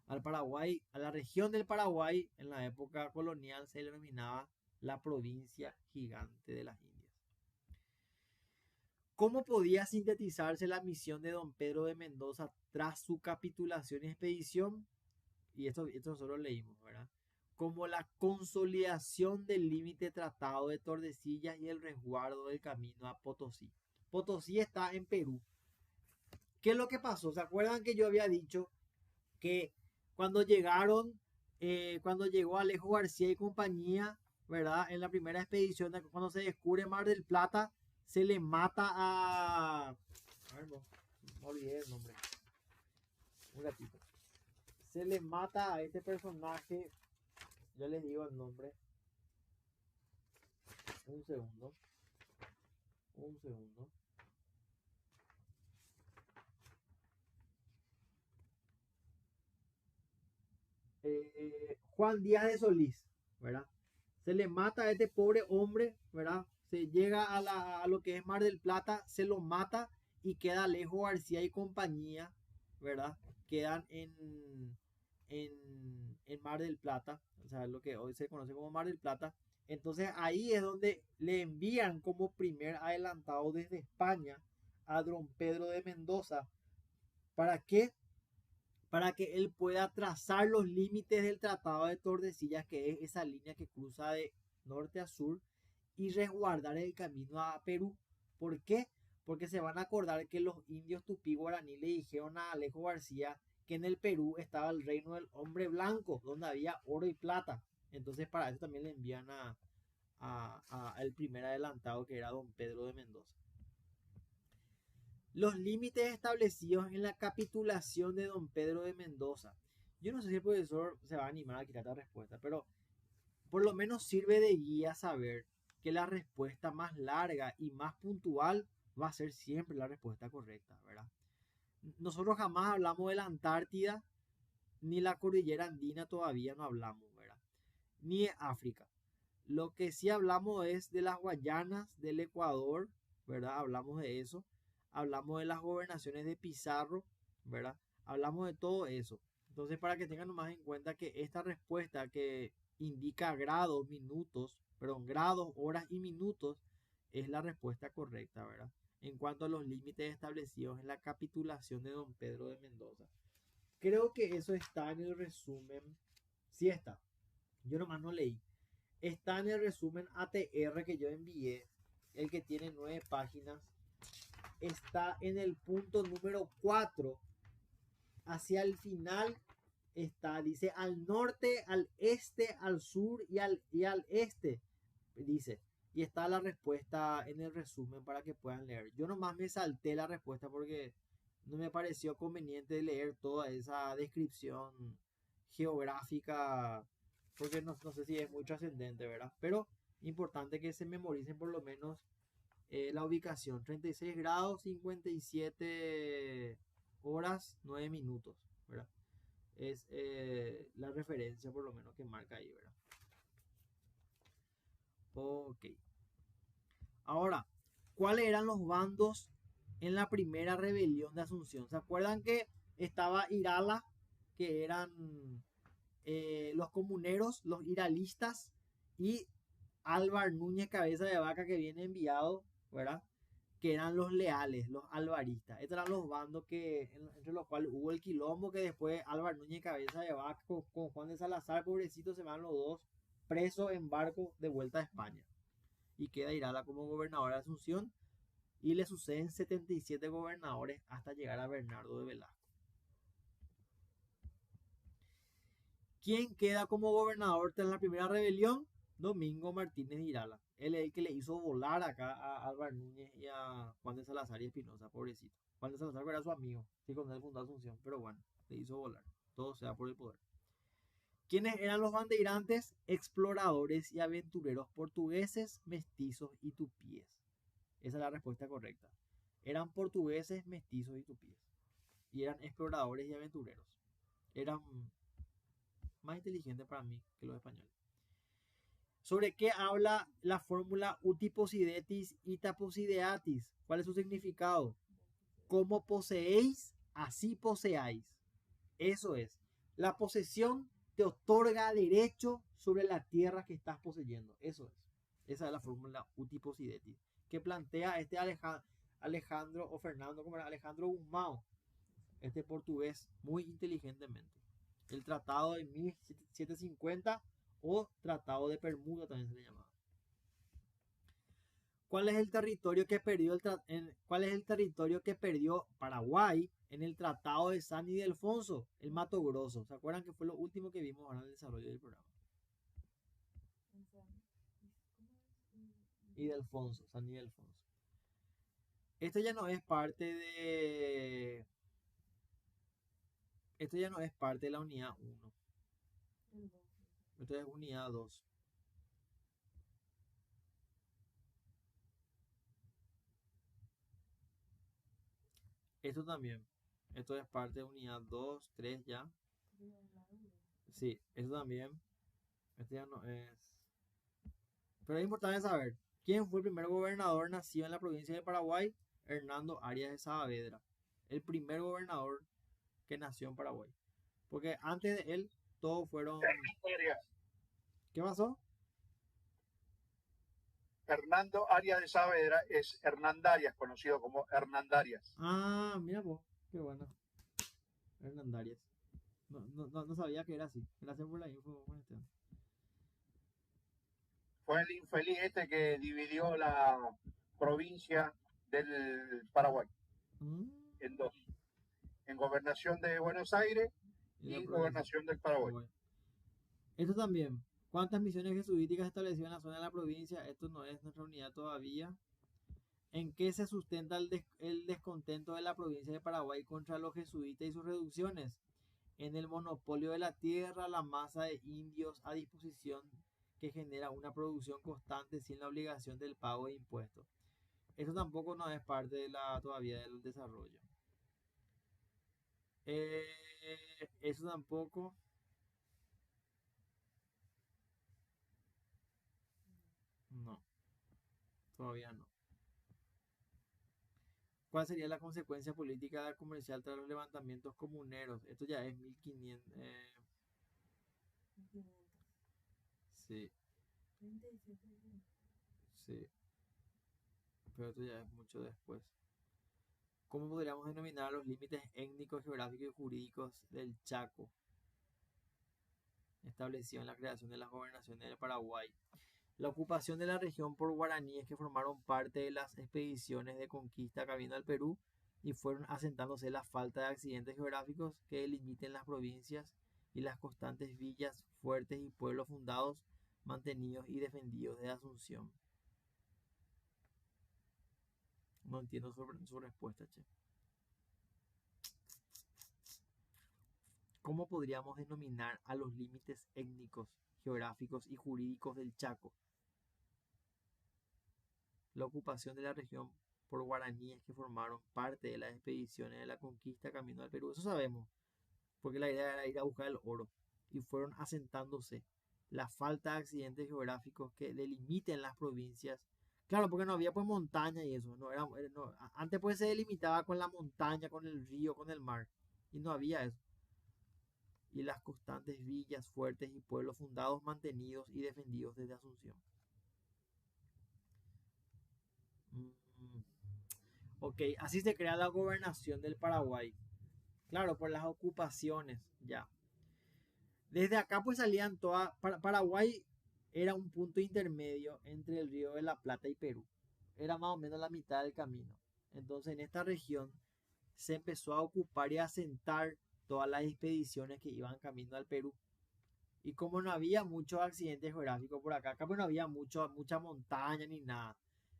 Al Paraguay, a la región del Paraguay, en la época colonial se le denominaba la provincia gigante de las Indias. ¿Cómo podía sintetizarse la misión de Don Pedro de Mendoza tras su capitulación y expedición? Y esto nosotros leímos, ¿verdad? Como la consolidación del límite tratado de Tordesillas y el resguardo del camino a Potosí. Potosí está en Perú. ¿Qué es lo que pasó? ¿Se acuerdan que yo había dicho que cuando cuando llegó Alejo García y compañía, ¿verdad? En la primera expedición, cuando se descubre Mar del Plata, se le mata a ver, no me olvidé el nombre. Un ratito. Se le mata a este personaje. Ya les digo el nombre. Un segundo. Juan Díaz de Solís, ¿verdad? Se le mata a este pobre hombre, ¿verdad? Se llega a lo que es Mar del Plata, se lo mata y queda Alejo García y compañía, ¿verdad? Quedan en Mar del Plata, o sea, lo que hoy se conoce como Mar del Plata. Entonces ahí es donde le envían como primer adelantado desde España a Don Pedro de Mendoza. ¿Para qué? Para que él pueda trazar los límites del Tratado de Tordesillas, que es esa línea que cruza de norte a sur, y resguardar el camino a Perú. ¿Por qué? Porque se van a acordar que los indios tupí guaraní le dijeron a Alejo García que en el Perú estaba el reino del hombre blanco, donde había oro y plata. Entonces para eso también le envían al primer adelantado, que era Don Pedro de Mendoza. Los límites establecidos en la capitulación de Don Pedro de Mendoza. Yo no sé si el profesor se va a animar a quitar la respuesta, pero por lo menos sirve de guía saber que la respuesta más larga y más puntual va a ser siempre la respuesta correcta, ¿verdad? Nosotros jamás hablamos de la Antártida, ni la cordillera andina todavía no hablamos, ¿verdad? Ni de África. Lo que sí hablamos es de las Guayanas, del Ecuador, ¿verdad? Hablamos de eso. Hablamos de las gobernaciones de Pizarro, ¿verdad? Hablamos de todo eso. Entonces, para que tengan más en cuenta que esta respuesta que indica grados, minutos, perdón, grados, horas y minutos, es la respuesta correcta, ¿verdad? En cuanto a los límites establecidos en la capitulación de Don Pedro de Mendoza. Creo que eso está en el resumen. Sí está. Yo nomás no leí. Está en el resumen ATR que yo envié, el que tiene 9 páginas. Está en el punto número 4. Hacia el final está, dice al norte, al este, al sur y al este. Dice. Y está la respuesta en el resumen para que puedan leer. Yo nomás me salté la respuesta porque no me pareció conveniente leer toda esa descripción geográfica, porque no sé si es muy trascendente, ¿verdad? Pero importante que se memoricen por lo menos la ubicación. 36 grados, 57 horas, 9 minutos, ¿verdad? Es la referencia por lo menos que marca ahí, ¿verdad? Ok. Ahora, ¿cuáles eran los bandos en la primera rebelión de Asunción. ¿Se acuerdan que estaba Irala, que eran los comuneros, los iralistas, y Álvar Núñez Cabeza de Vaca, que viene enviado, ¿verdad? Que eran los leales, los alvaristas. Estos eran los bandos entre los cuales hubo el quilombo, que después Álvar Núñez Cabeza de Vaca con Juan de Salazar, pobrecito, se van los dos presos en barco de vuelta a España. Y queda Irala como gobernador de Asunción y le suceden 77 gobernadores hasta llegar a Bernardo de Velasco. ¿Quién queda como gobernador tras la primera rebelión? Domingo Martínez de Irala. Él es el que le hizo volar acá a Álvaro Núñez y a Juan de Salazar y Espinosa, pobrecito. Juan de Salazar era su amigo, sí, con él fundó Asunción, pero bueno, le hizo volar. Todo sea por el poder. ¿Quiénes eran los bandeirantes? Exploradores y aventureros portugueses, mestizos y tupíes. Esa es la respuesta correcta. Eran portugueses, mestizos y tupíes. Y eran exploradores y aventureros. Eran más inteligentes para mí que los españoles. ¿Sobre qué habla la fórmula utiposidetis y taposideatis? ¿Cuál es su significado? Como poseéis, así poseáis. Eso es. La posesión te otorga derecho sobre la tierra que estás poseyendo. Eso es. Esa es la fórmula utiposidetis que plantea este Alejandro o Fernando, como era Alejandro Guzmão, este portugués, muy inteligentemente. El Tratado de 1750 o Tratado de Bermuda también se le llamaba. ¿Cuál es el territorio que perdió Paraguay en el Tratado de San Ildefonso? El Mato Grosso. ¿Se acuerdan que fue lo último que vimos ahora en el desarrollo del programa? Ildefonso, San Ildefonso. Esto ya no es parte de... Esto ya no es parte de la unidad 1. Esto es unidad 2. Esto también. Esto es parte de unidad 2, 3 ya. Sí, esto también. Esto ya no es. Pero es importante saber quién fue el primer gobernador nacido en la provincia de Paraguay. Hernando Arias de Saavedra. El primer gobernador que nació en Paraguay. Porque antes de él, todos fueron. ¿Qué pasó? Hernando Arias de Saavedra es Hernandarias, conocido como Hernandarias. Ah, mira vos, qué bueno. Hernandarias. No sabía que era así. Gracias por la info, Juan Esteban. Fue el infeliz este que dividió la provincia del Paraguay en dos. En gobernación de Buenos Aires y gobernación del Paraguay. Esto también. ¿Cuántas misiones jesuíticas se establecieron en la zona de la provincia? Esto no es nuestra unidad todavía. ¿En qué se sustenta el descontento de la provincia de Paraguay contra los jesuitas y sus reducciones? En el monopolio de la tierra, la masa de indios a disposición que genera una producción constante sin la obligación del pago de impuestos. Eso tampoco no es parte de todavía del desarrollo. Eso tampoco. No, todavía no. ¿Cuál sería la consecuencia política comercial tras los levantamientos comuneros? Esto ya es 1500. Sí. Sí. Pero esto ya es mucho después. ¿Cómo podríamos denominar los límites étnicos, geográficos y jurídicos del Chaco, establecido en la creación de las gobernaciones del Paraguay? La ocupación de la región por guaraníes que formaron parte de las expediciones de conquista camino al Perú y fueron asentándose la falta de accidentes geográficos que delimiten las provincias y las constantes villas, fuertes y pueblos fundados, mantenidos y defendidos de Asunción. No entiendo su respuesta, che. ¿Cómo podríamos denominar a los límites étnicos, geográficos y jurídicos del Chaco? La ocupación de la región por guaraníes que formaron parte de las expediciones de la conquista camino al Perú. Eso sabemos, porque la idea era ir a buscar el oro. Y fueron asentándose la falta de accidentes geográficos que delimiten las provincias, Claro, porque no había pues montaña y eso. Antes pues se delimitaba con la montaña, con el río, con el mar. Y no había eso. Y las constantes villas, fuertes y pueblos fundados, mantenidos y defendidos desde Asunción. Mm. Ok, así se crea la gobernación del Paraguay. Claro, por las ocupaciones, ya. Desde acá pues salían todas... Paraguay era un punto intermedio entre el Río de la Plata y Perú. Era más o menos la mitad del camino. Entonces en esta región se empezó a ocupar y a asentar todas las expediciones que iban camino al Perú. Y como no había muchos accidentes geográficos por acá pues no había mucha montaña ni nada.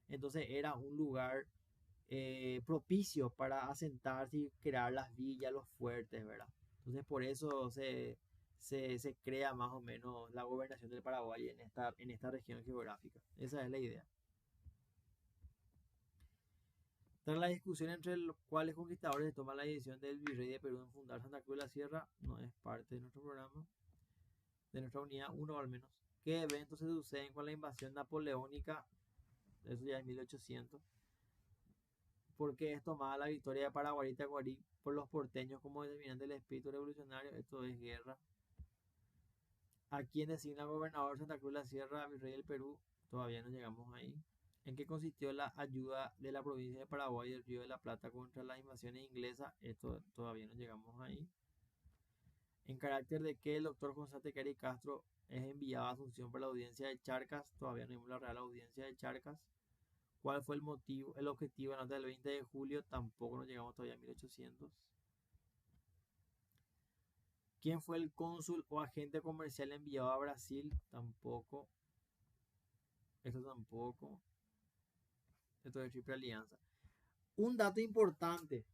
Entonces era un lugar propicio para asentarse y crear las villas, los fuertes, ¿verdad? Entonces por eso se crea más o menos la gobernación del Paraguay en esta región geográfica. Esa es la idea. Tras la discusión entre los cuales conquistadores se toma la decisión del virrey de Perú en fundar Santa Cruz de la Sierra, no es parte de nuestro programa, de nuestra unidad 1 al menos. ¿Qué eventos se suceden con la invasión napoleónica? Eso ya es 1800. Porque es tomada la victoria de Paraguay y Tacuarí por los porteños como determinante del espíritu revolucionario. Esto es guerra. ¿A quién designa gobernador Santa Cruz de la Sierra, virrey del Perú? Todavía no llegamos ahí. ¿En qué consistió la ayuda de la provincia de Paraguay y del Río de la Plata contra las invasiones inglesas? Esto todavía no llegamos ahí. ¿En carácter de qué el doctor José Tequeri Castro es enviado a Asunción por la audiencia de Charcas? Todavía no vimos la Real Audiencia de Charcas. ¿Cuál fue el objetivo de la nota del 20 de julio? Tampoco nos llegamos todavía a 1800. ¿Quién fue el cónsul o agente comercial enviado a Brasil? Tampoco. Esto tampoco. Esto es Triple Alianza. Un dato importante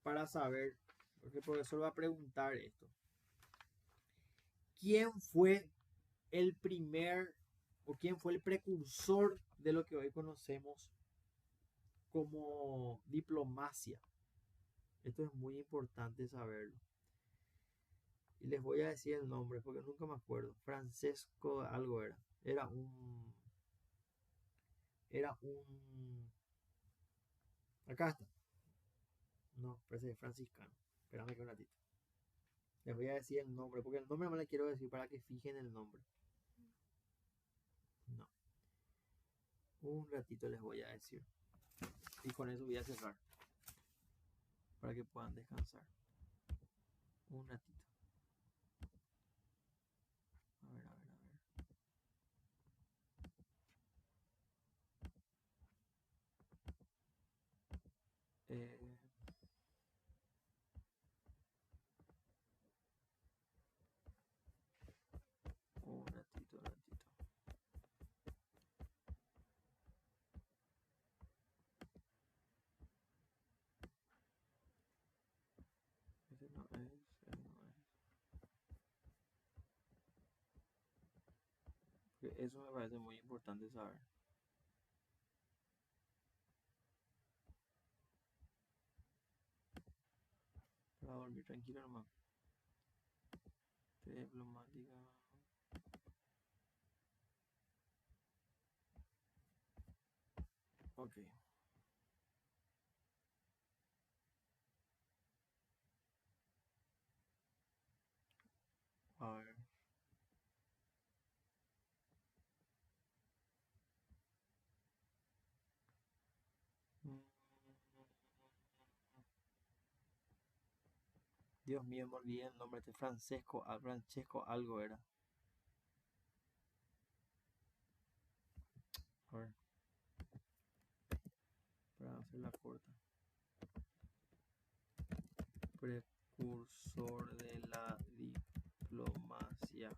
para saber, porque el profesor va a preguntar esto. ¿Quién fue el primer o quién fue el precursor de lo que hoy conocemos como diplomacia? Esto es muy importante saberlo. Y les voy a decir el nombre porque nunca me acuerdo. Francesco algo era. Era un... Acá está. No, parece franciscano. Espérame que un ratito. Les voy a decir el nombre porque el nombre no le quiero decir para que fijen el nombre. No. Un ratito les voy a decir. Y con eso voy a cerrar. Para que puedan descansar. Un ratito. A ver. Un ratito. Ese no es. Porque eso me parece muy importante saber. Para dormir tranquilo nomás. Diplomática. Ok. A ver. Dios mío, me olvidé el nombre de Francesco algo era. A ver. Para hacer la corta. Precursor de la diplomacia.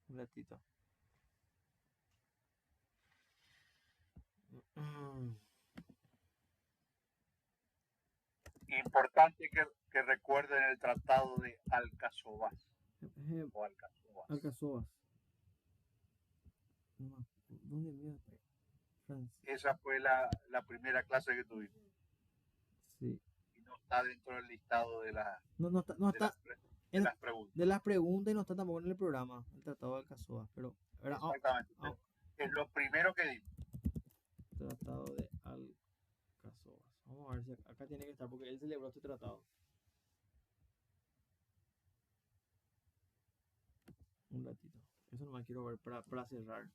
Un ratito. Importante que recuerden el tratado de Alcazobás. O Alcazobás. Alcazobas. No, ¿dónde mira? Esa fue la primera clase que tuvimos. Sí. Y no está dentro del listado de, No está, de las preguntas. De las preguntas y no está tampoco en el programa, el Tratado de Alcazaba. Pero, exactamente. Es lo primero que dimos. Tratado de Alcazaba. Vamos a ver si acá tiene que estar, porque él celebró este tratado. Un ratito. Eso nomás quiero ver para cerrar.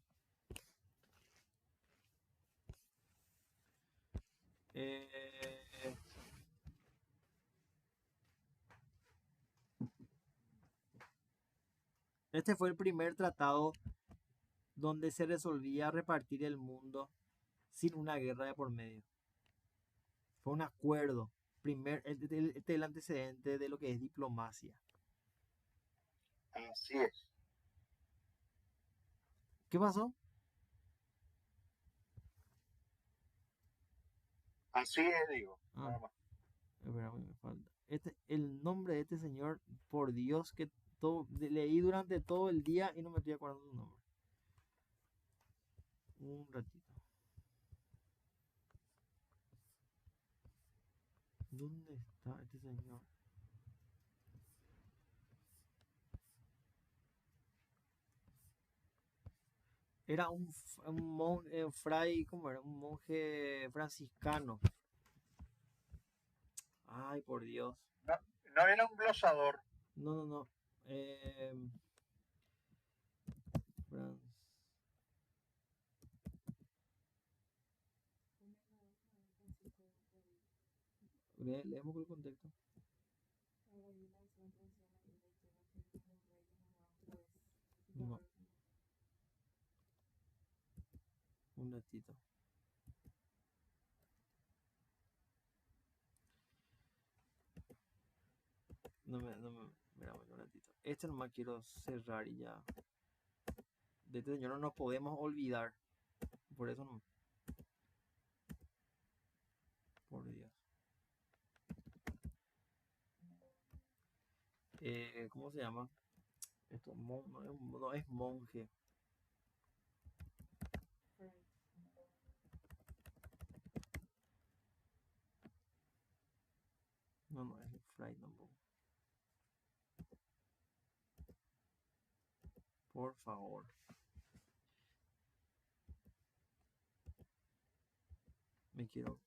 Este fue el primer tratado donde se resolvía repartir el mundo sin una guerra de por medio. Fue un acuerdo. Este es el antecedente de lo que es diplomacia. Así es. ¿Qué pasó? Así es, digo. Nada más. Espera, me falta. El nombre de este señor, por Dios, que leí durante todo el día y no me estoy acordando su nombre. Un ratito. ¿Dónde está este señor? Era un fray, ¿cómo era? Un monje franciscano. Ay, por Dios. No era un glosador. No. Leemos el contexto. No. Un ratito. Mira, un ratito. Este nomás quiero cerrar y ya. De este señor no nos podemos olvidar. Por eso no. Por Dios. ¿Cómo se llama? Esto no es monje. No es fray tampoco. Por favor. Me quiero